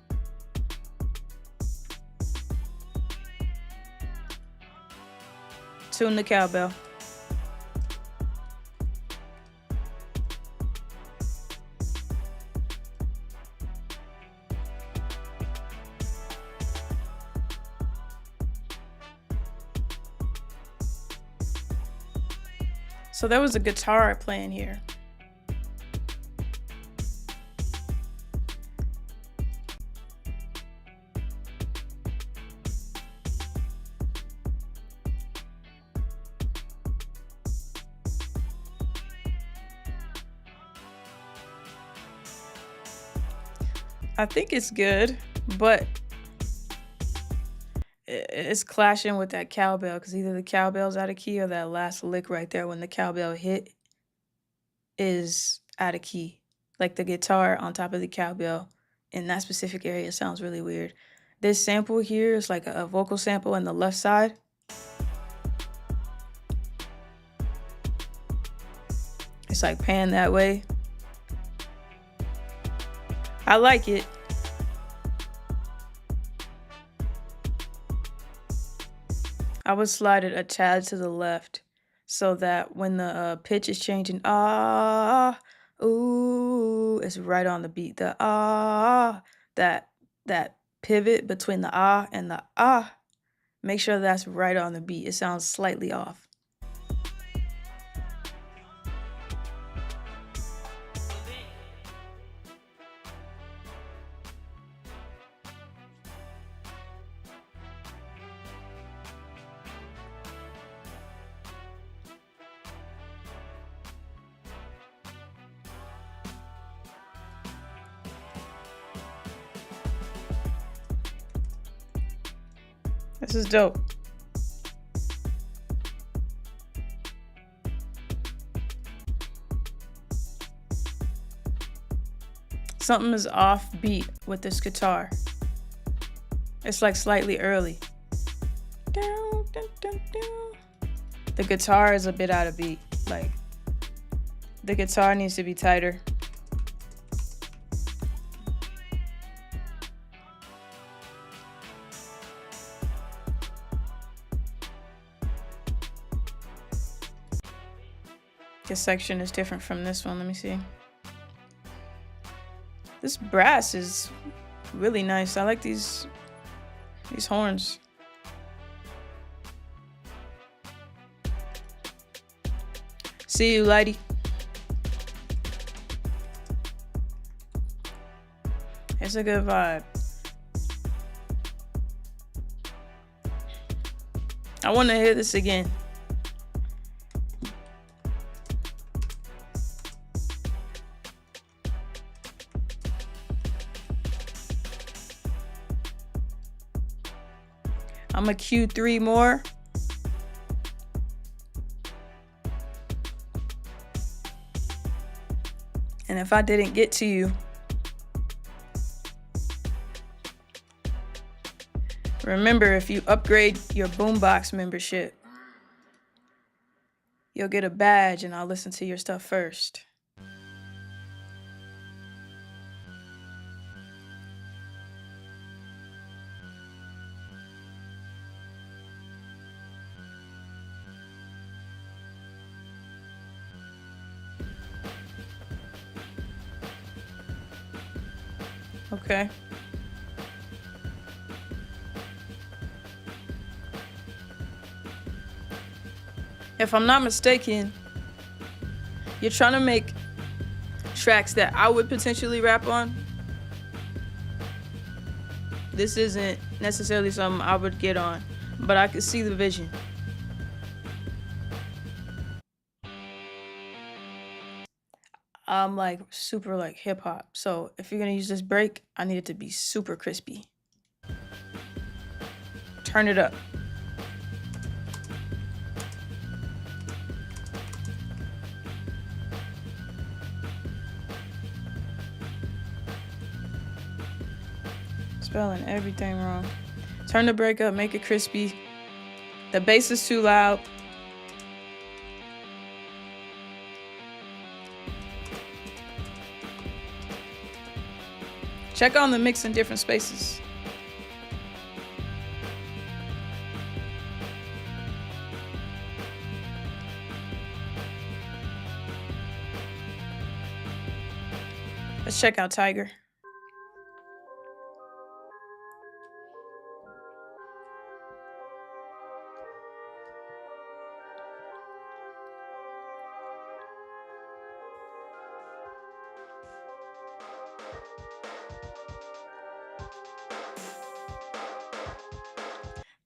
Speaker 1: Tune the cowbell. So there was a guitar playing here. I think it's good, but it's clashing with that cowbell because either the cowbell's out of key or that last lick right there when the cowbell hit is out of key. Like the guitar on top of the cowbell in that specific area sounds really weird. This sample here is like a vocal sample on the left side. It's like panned that way. I like it. I would slide it a tad to the left so that when the pitch is changing, ooh, it's right on the beat. The that pivot between the and the make sure that's right on the beat. It sounds slightly off. This is dope. Something is off beat with this guitar. It's like slightly early. The guitar is a bit out of beat. Like, the guitar needs to be tighter. This section is different from this one. Let me see. This brass is really nice. I like these horns. See you, lady. It's a good vibe. I want to hear this again. I'm gonna cue 3 more. And if I didn't get to you, remember, if you upgrade your Boombox membership, you'll get a badge and I'll listen to your stuff first. Okay. If I'm not mistaken, you're trying to make tracks that I would potentially rap on. This isn't necessarily something I would get on, but I could see the vision. I'm like super like hip hop. So if you're gonna use this break, I need it to be super crispy. Turn it up. Spelling everything wrong. Turn the break up, make it crispy. The bass is too loud. Check on the mix in different spaces. Let's check out Tiger.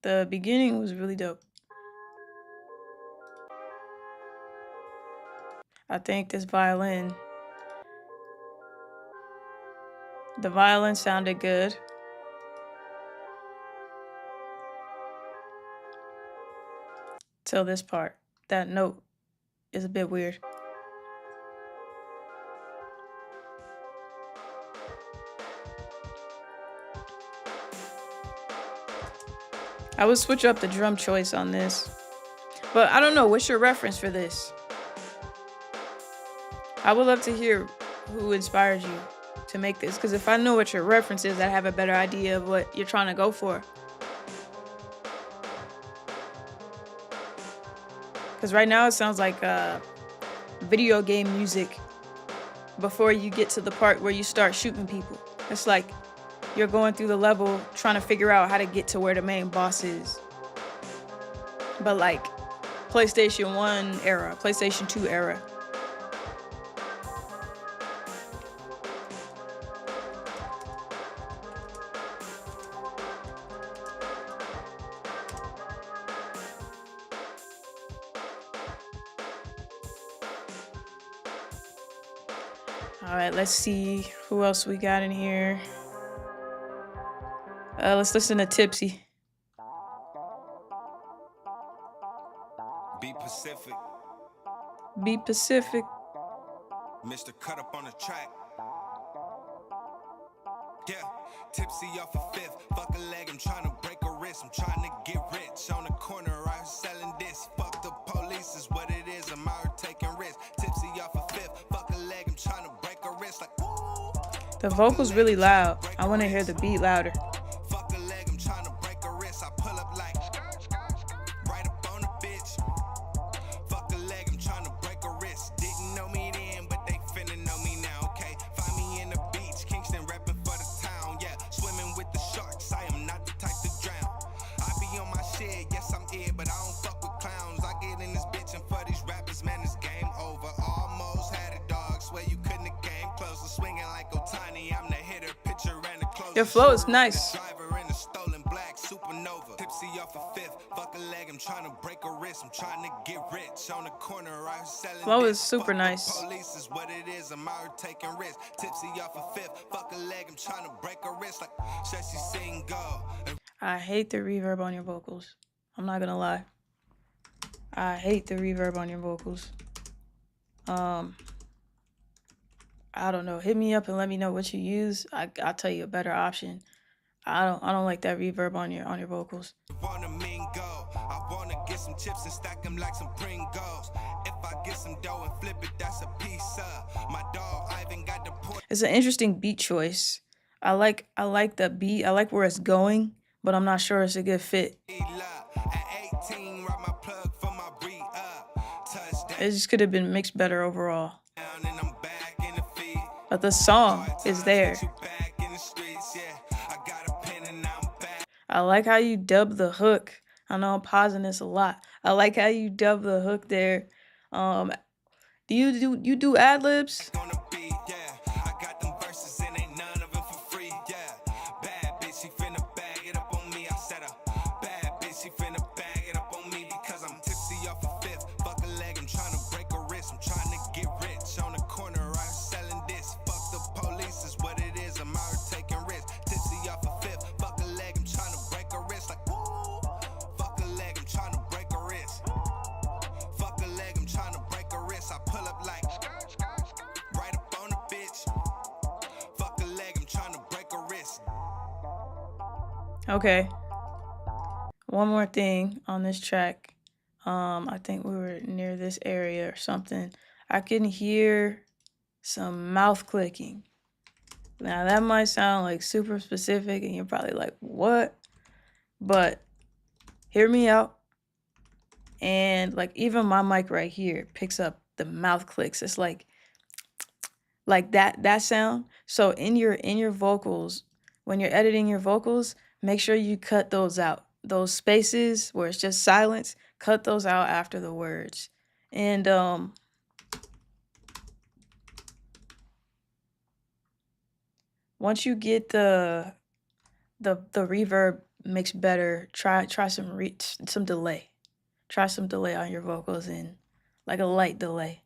Speaker 1: The beginning was really dope. I think this violin, the violin sounded good. Till this part. That note is a bit weird. I would switch up the drum choice on this. But I don't know, what's your reference for this? I would love to hear who inspired you to make this, because if I know what your reference is, I have a better idea of what you're trying to go for. Because right now it sounds like video game music before you get to the part where you start shooting people. It's like you're going through the level trying to figure out how to get to where the main boss is. But like PlayStation 1 era, PlayStation 2 era. All right, let's see who else we got in here. Let's listen to Tipsy.
Speaker 3: Be Pacific.
Speaker 1: Be Pacific.
Speaker 3: Mr. Cut Up on the track. Yeah, tipsy off a fifth. Fuck a leg, I'm trying to break a wrist. I'm trying to get rich on the corner, I'm selling this. Fuck the police is what it is. I'm out taking risks. Tipsy off a fifth. Fuck a leg, I'm trying to break a wrist. Like,
Speaker 1: the vocals really loud. I want to hear the beat louder.
Speaker 3: Fuck a leg, I'm trying to break a wrist. I pull up like right up on the bitch. Fuck a leg, I'm trying to break a wrist. Didn't know me then, but they finna know me now, okay? Find me in the beach, Kingston rapping for the town, yeah. Swimming with the sharks, I am not the type to drown. I be on my shit, yes I'm it, but I don't fuck with clowns. I get in this bitch and for these rappers, man, it's game over. Almost had it, dog, swear you couldn't have came closer. Swinging like Otani, I'm the hitter, pitcher and the closer.
Speaker 1: Your flow is nice.
Speaker 3: Driver in a stolen black supernova. Tipsy off a fifth, fuck a leg, I'm trying to break a wrist. I'm trying to get rich on the corner, I'm selling
Speaker 1: Flow
Speaker 3: this.
Speaker 1: is super
Speaker 3: Fuck
Speaker 1: nice.
Speaker 3: the police is what it is, I'm out taking risks. Tipsy off a fifth, fuck a leg, I'm trying to break a wrist. Like Jesse sing go.
Speaker 1: I hate the reverb on your vocals. I'm not gonna lie. I hate the reverb on your vocals. I don't know. Hit me up and let me know what you use. I'll tell you a better option. I don't like that reverb on your vocals.
Speaker 3: Wanna mingle, I wanna get some chips and stack them like some Pringles. If I get some dough and flip it, that's a piece of my dog. I even got the point.
Speaker 1: It's an interesting beat choice. I like the beat. I like where it's going, but I'm not sure it's a good fit.
Speaker 3: At 18, ride my plug for my re-up. Touchdown,
Speaker 1: It just could have been mixed better overall.
Speaker 3: and I'm back in the feed.
Speaker 1: But the song is there.
Speaker 3: You back in the streets, yeah. I got a pen and I'm back.
Speaker 1: I like how you dub the hook. I know I'm pausing this a lot. I like how you dub the hook there. Do you do ad libs?
Speaker 3: On the beat, yeah. I got them verses and ain't none of them for free, yeah. Bad bitch, she finna bag it up on me. I said bad bitch, she finna bag it up on me because I'm tipsy off a fifth. Fuck a leg, I'm trying to break a wrist. I'm trying to get rich on the corner, I'm selling this. Fuck the police is what it is. I'm out taking risks. Tipsy off a fifth. Fuck a leg, I'm trying to break a wrist. Like fuck a leg, I'm trying to break a wrist. Fuck a leg, I'm trying to break a wrist. I pull up like right up on the bitch. Fuck a leg, I'm trying to break a wrist.
Speaker 1: Okay. One more thing on this track. I think we were near this area or something. I can hear some mouth clicking. Now that might sound like super specific and you're probably like, what? But hear me out. And like even my mic right here picks up the mouth clicks. It's like that sound. So in your vocals, when you're editing your vocals, make sure you cut those out. Those spaces where it's just silence, cut those out after the words. And once you get the reverb mixed better, try some delay. Try some delay on your vocals and like a light delay.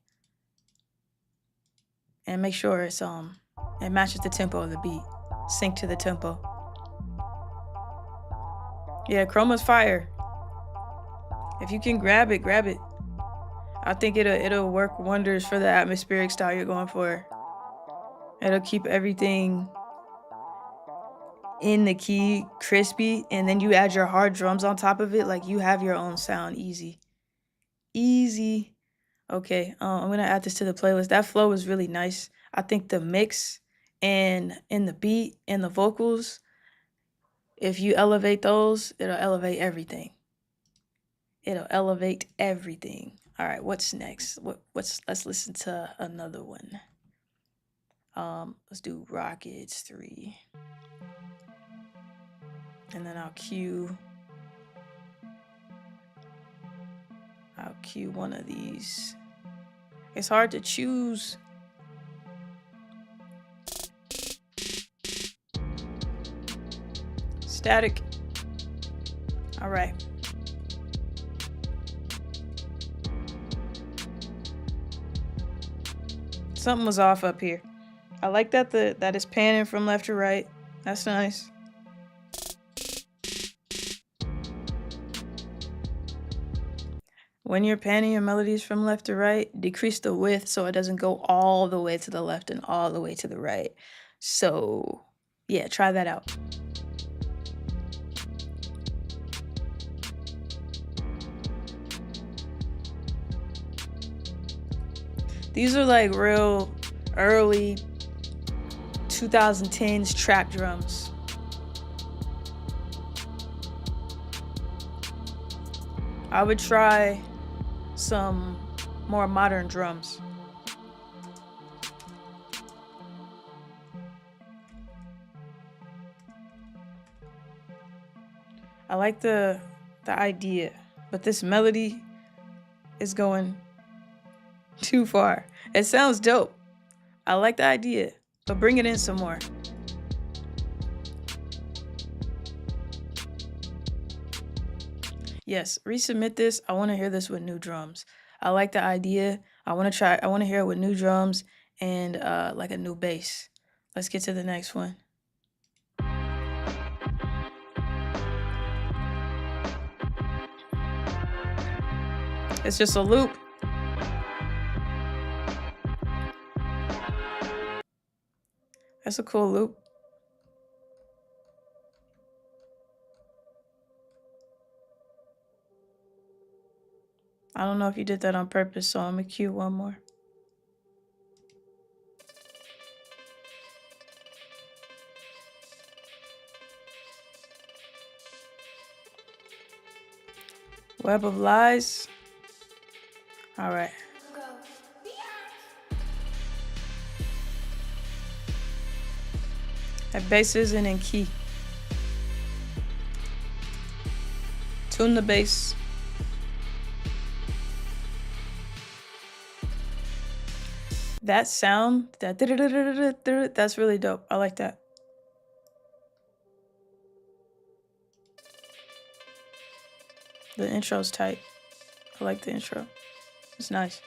Speaker 1: And make sure it's it matches the tempo of the beat. Sync to the tempo. Yeah, chroma's fire. If you can grab it, grab it. I think it'll work wonders for the atmospheric style you're going for. It'll keep everything in the key crispy, and then you add your hard drums on top of it, like you have your own sound. Easy. Okay, I'm gonna add this to the playlist. That flow is really nice. I think the mix and in the beat and the vocals, if you elevate those, it'll elevate everything. It'll elevate everything. All right, what's next? Let's listen to another one. Let's do Rockets 3. And then I'll cue one of these. It's hard to choose. Static. All right. Something was off up here. I like that that is panning from left to right. That's nice. When you're panning your melodies from left to right, decrease the width so it doesn't go all the way to the left and all the way to the right. So, yeah, try that out. These are like real early 2010s trap drums. I would try some more modern drums. I like the idea, but this melody is going too far. It sounds dope. I like the idea, but bring it in some more. Yes, resubmit this. I want to hear this with new drums. I like the idea. I want to hear it with new drums and like a new bass. Let's get to the next one. It's just a loop. That's a cool loop. I don't know if you did that on purpose, so I'm gonna cue one more. Web of Lies. All right. That bass isn't in key. Tune the bass. That sound, that's really dope. I like that. The intro's tight. I like the intro. It's nice.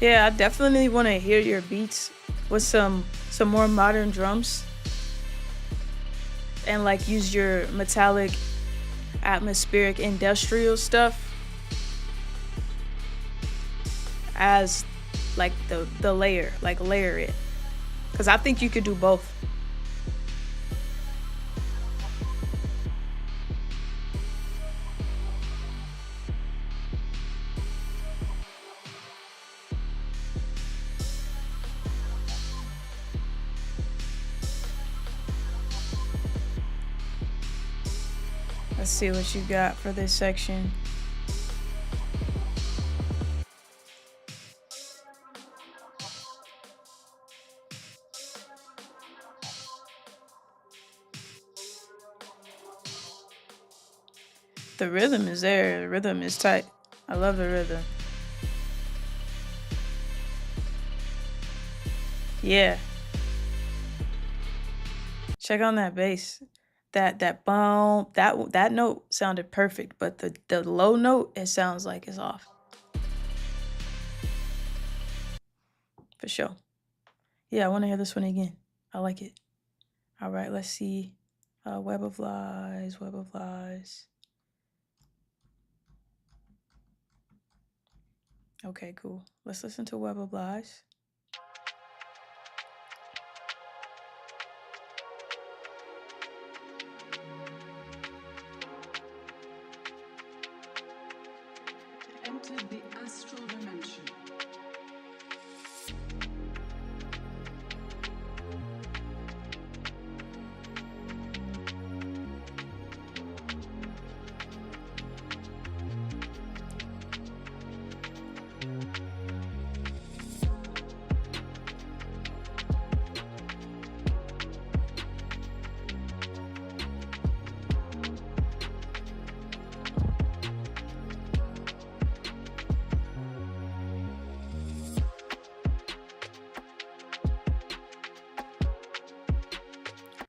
Speaker 1: Yeah, I definitely want to hear your beats with some more modern drums and like use your metallic, atmospheric, industrial stuff as like the layer, like layer it. Cause I think you could do both. Let's see what you got for this section. The rhythm is there. The rhythm is tight. I love the rhythm. Yeah. Check on that bass. That boom, that note sounded perfect, but the low note, it sounds like it's off. For sure. Yeah, I want to hear this one again. I like it. All right, let's see. Web of Lies, Web of Lies. Okay, cool. Let's listen to Web of Lies.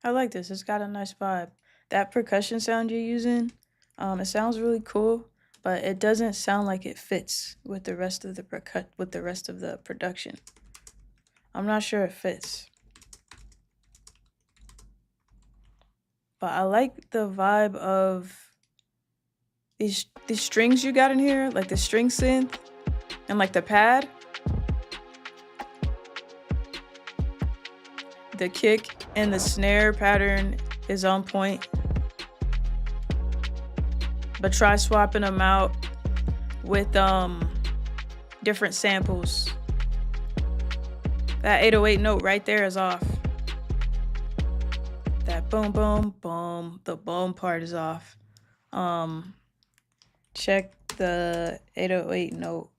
Speaker 1: I like this. It's got a nice vibe. That percussion sound you're using, it sounds really cool, but it doesn't sound like it fits with the rest of the production. I'm not sure it fits. But I like the vibe of these strings you got in here, like the string synth and like the pad. The kick and the snare pattern is on point. But try swapping them out with different samples. That 808 note right there is off. That boom, boom, boom. The boom part is off. Check the 808 note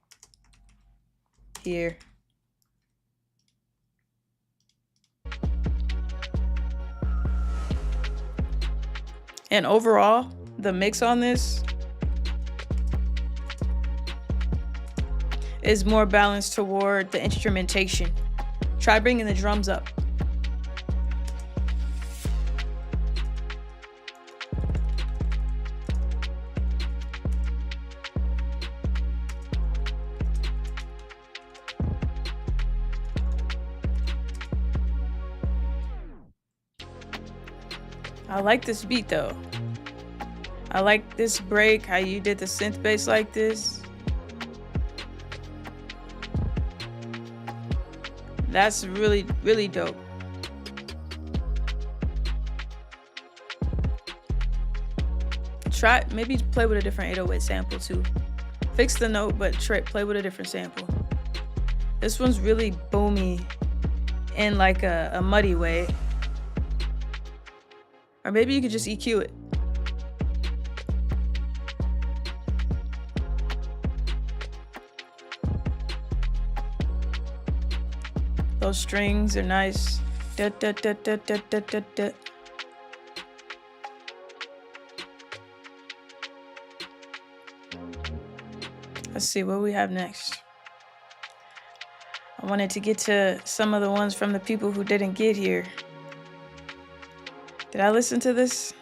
Speaker 1: here. And overall, the mix on this is more balanced toward the instrumentation. Try bringing the drums up. I like this beat though. I like this break, how you did the synth bass like this. That's really, really dope. Try, maybe play with a different 808 sample too. Fix the note, but play with a different sample. This one's really boomy in like a muddy way. Or maybe you could just EQ it. Those strings are nice. Da, da, da, da, da, da, da, da. Let's see what we have next. I wanted to get to some of the ones from the people who didn't get here. Did I listen to this?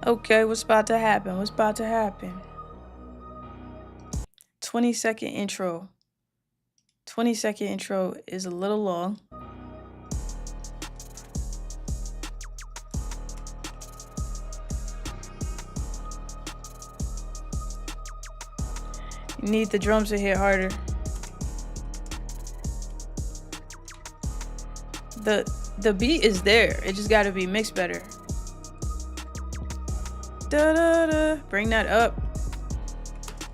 Speaker 1: Okay, what's about to happen? What's about to happen? 20-second intro. 20-second intro is a little long. You need the drums to hit harder. The beat is there. It just gotta be mixed better. Da, da, da. Bring that up.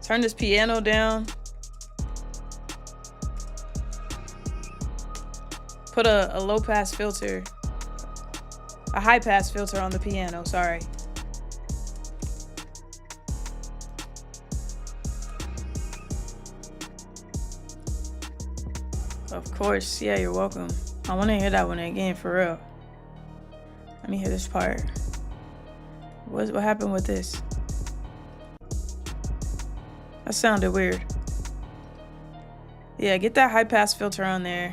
Speaker 1: Turn this piano down. Put a low pass filter, a high pass filter on the piano, sorry. Of course, yeah, you're welcome. I wanna hear that one again for real. Let me hear this part. What happened with this? That sounded weird. Yeah, get that high pass filter on there.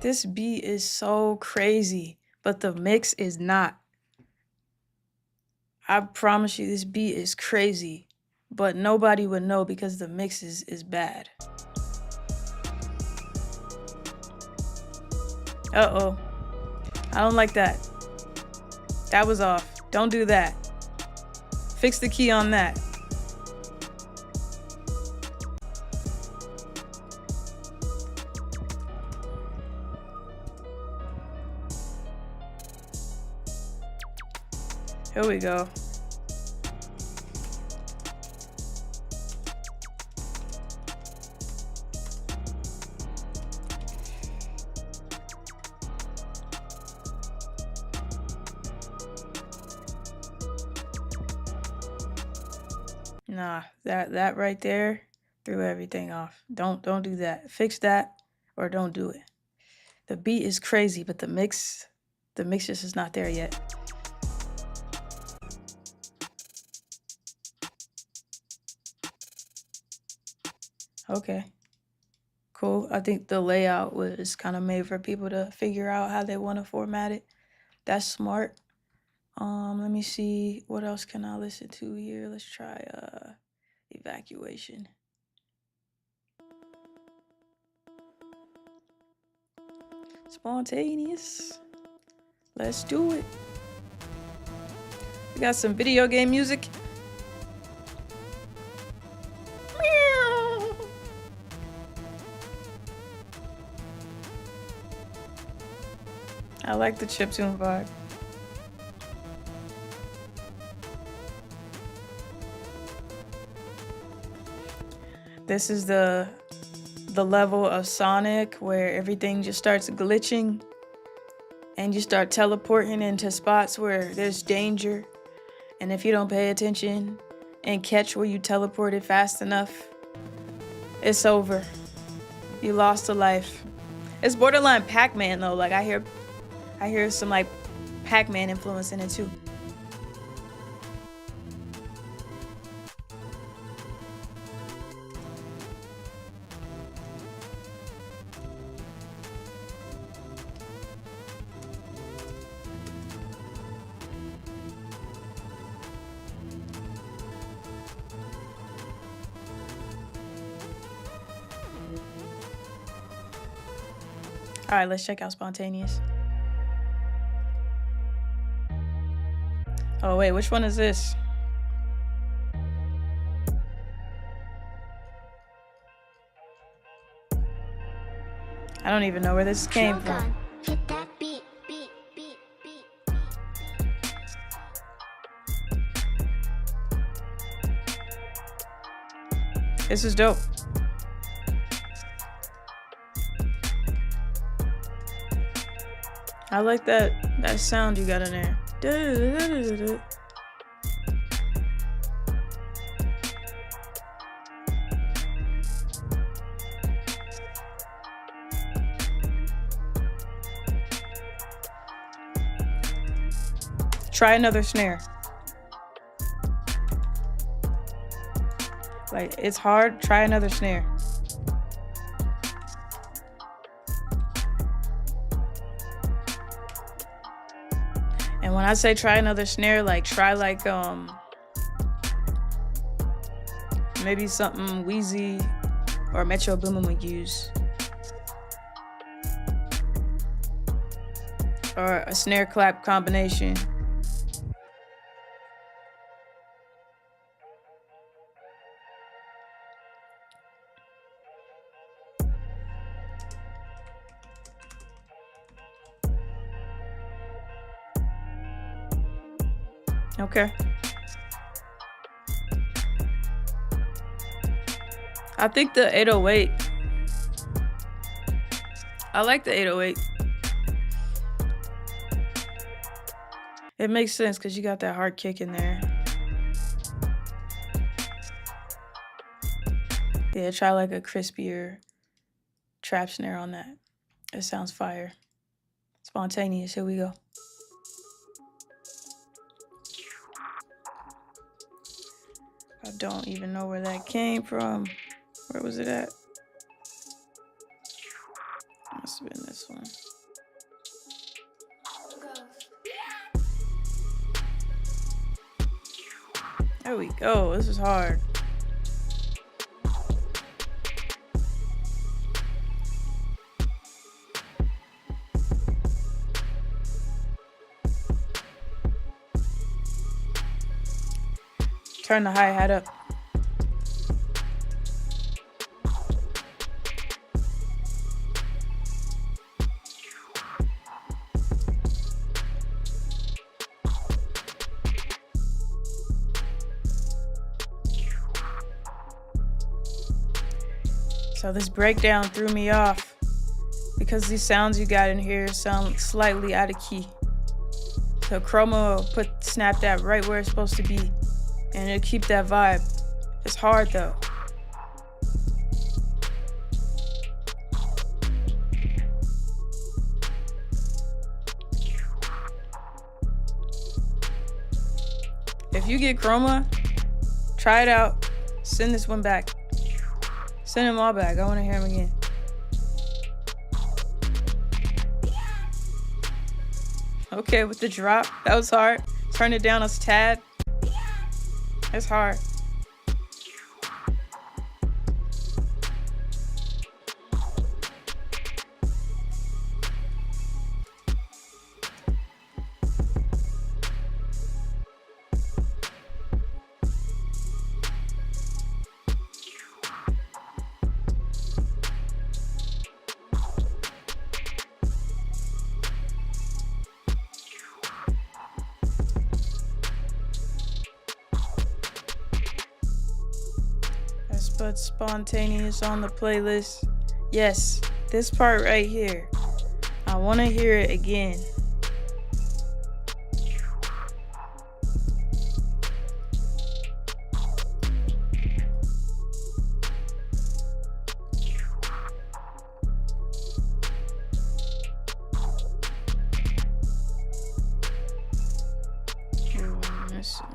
Speaker 1: This beat is so crazy, but the mix is not. I promise you, this beat is crazy, but nobody would know because the mix is bad. Uh-oh. I don't like that. That was off. Don't do that. Fix the key on that. Here we go. Nah, that right there threw everything off. Don't do that. Fix that or don't do it. The beat is crazy, but the mix just is not there yet. Okay. Cool. I think the layout was kind of made for people to figure out how they want to format it. That's smart. Let me see what else can I listen to here. Let's try Evacuation. Spontaneous. Let's do it. We got some video game music. Meow. I like the chiptune vibe. This is the level of Sonic where everything just starts glitching and you start teleporting into spots where there's danger. And if you don't pay attention and catch where you teleported fast enough, it's over. You lost a life. It's borderline Pac-Man though. Like I hear some like Pac-Man influence in it too. All right, let's check out Spontaneous. Oh wait, which one is this? I don't even know where this came from.
Speaker 4: Hit that beat, beat, beat, beat.
Speaker 1: This is dope. I like that sound you got in there. Try another snare. Like, it's hard. Try another snare. And when I say try another snare, like try like maybe something Wheezy or Metro Boomin would use. Or a snare clap combination. Okay. I think the 808. I like the 808. It makes sense because you got that hard kick in there. Yeah, try like a crispier trap snare on that. It sounds fire. Spontaneous, here we go. I don't even know where that came from. Where was it at? Must have been this one. There we go. This is hard. Turn the hi-hat up. So this breakdown threw me off because these sounds you got in here sound slightly out of key. So Chroma will snap that right where it's supposed to be. And it'll keep that vibe. It's hard though. If you get chroma, try it out. Send this one back. Send them all back. I want to hear them again. Okay, with the drop, that was hard. Turn it down a tad. It's hard. Let's put spontaneous on the playlist. Yes, this part right here. I want to hear it again. Ooh, I'm missing.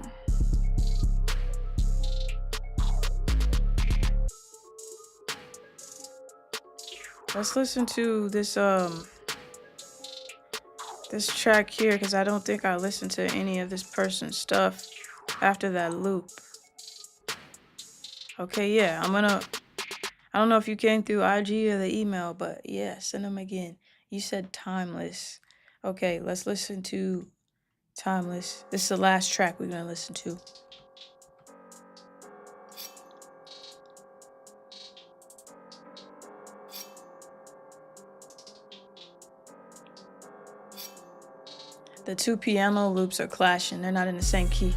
Speaker 1: Let's listen to this this track here, because I don't think I listened to any of this person's stuff after that loop. Okay, yeah, I don't know if you came through IG or the email, but yeah, send them again. You said Timeless. Okay, let's listen to Timeless. This is the last track we're gonna listen to. The two piano loops are clashing. They're not in the same key.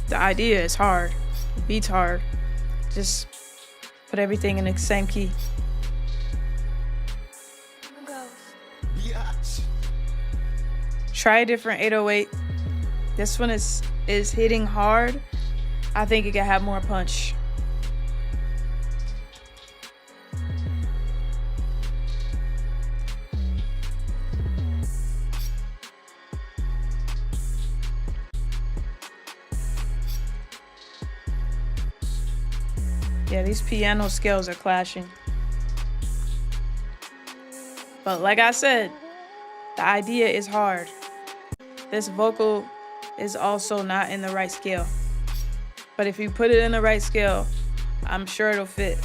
Speaker 1: The idea is hard. The beat's hard. Just put everything in the same key. Try a different 808. This one is hitting hard. I think it could have more punch. Yeah, these piano scales are clashing. But like I said, the idea is hard. This vocal is also not in the right scale. But if you put it in the right scale, I'm sure it'll fit.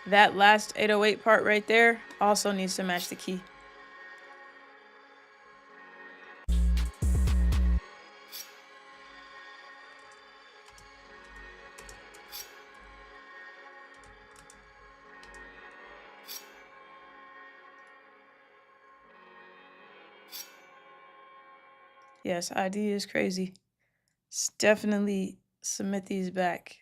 Speaker 1: That last 808 part right there also needs to match the key. Yes, idea is crazy. Definitely submit these back.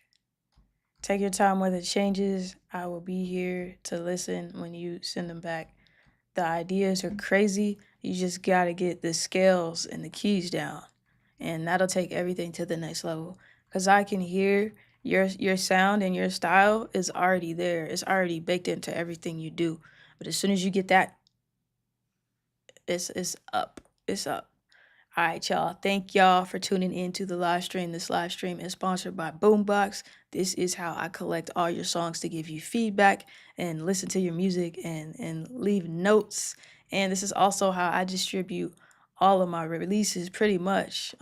Speaker 1: Take your time with the changes. I will be here to listen when you send them back. The ideas are crazy. You just gotta get the scales and the keys down. And that'll take everything to the next level. Cause I can hear your sound and your style is already there. It's already baked into everything you do. But as soon as you get that, it's up. It's up. All right, y'all. Thank y'all for tuning in to the live stream. This live stream is sponsored by Boombox. This is how I collect all your songs to give you feedback and listen to your music and leave notes. And this is also how I distribute all of my releases pretty much,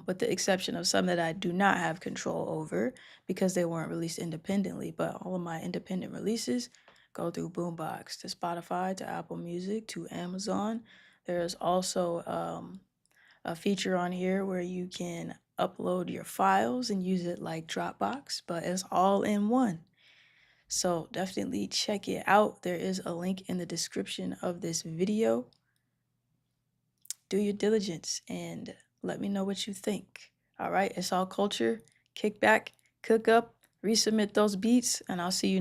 Speaker 1: with the exception of some that I do not have control over because they weren't released independently. But all of my independent releases go through Boombox to Spotify, to Apple Music, to Amazon. There's also a feature on here where you can upload your files and use it like Dropbox, but it's all in one. So definitely check it out. There is a link in the description of this video. Do your diligence and let me know what you think. All right, it's all Culture. Kick back, cook up, resubmit those beats, and I'll see you next.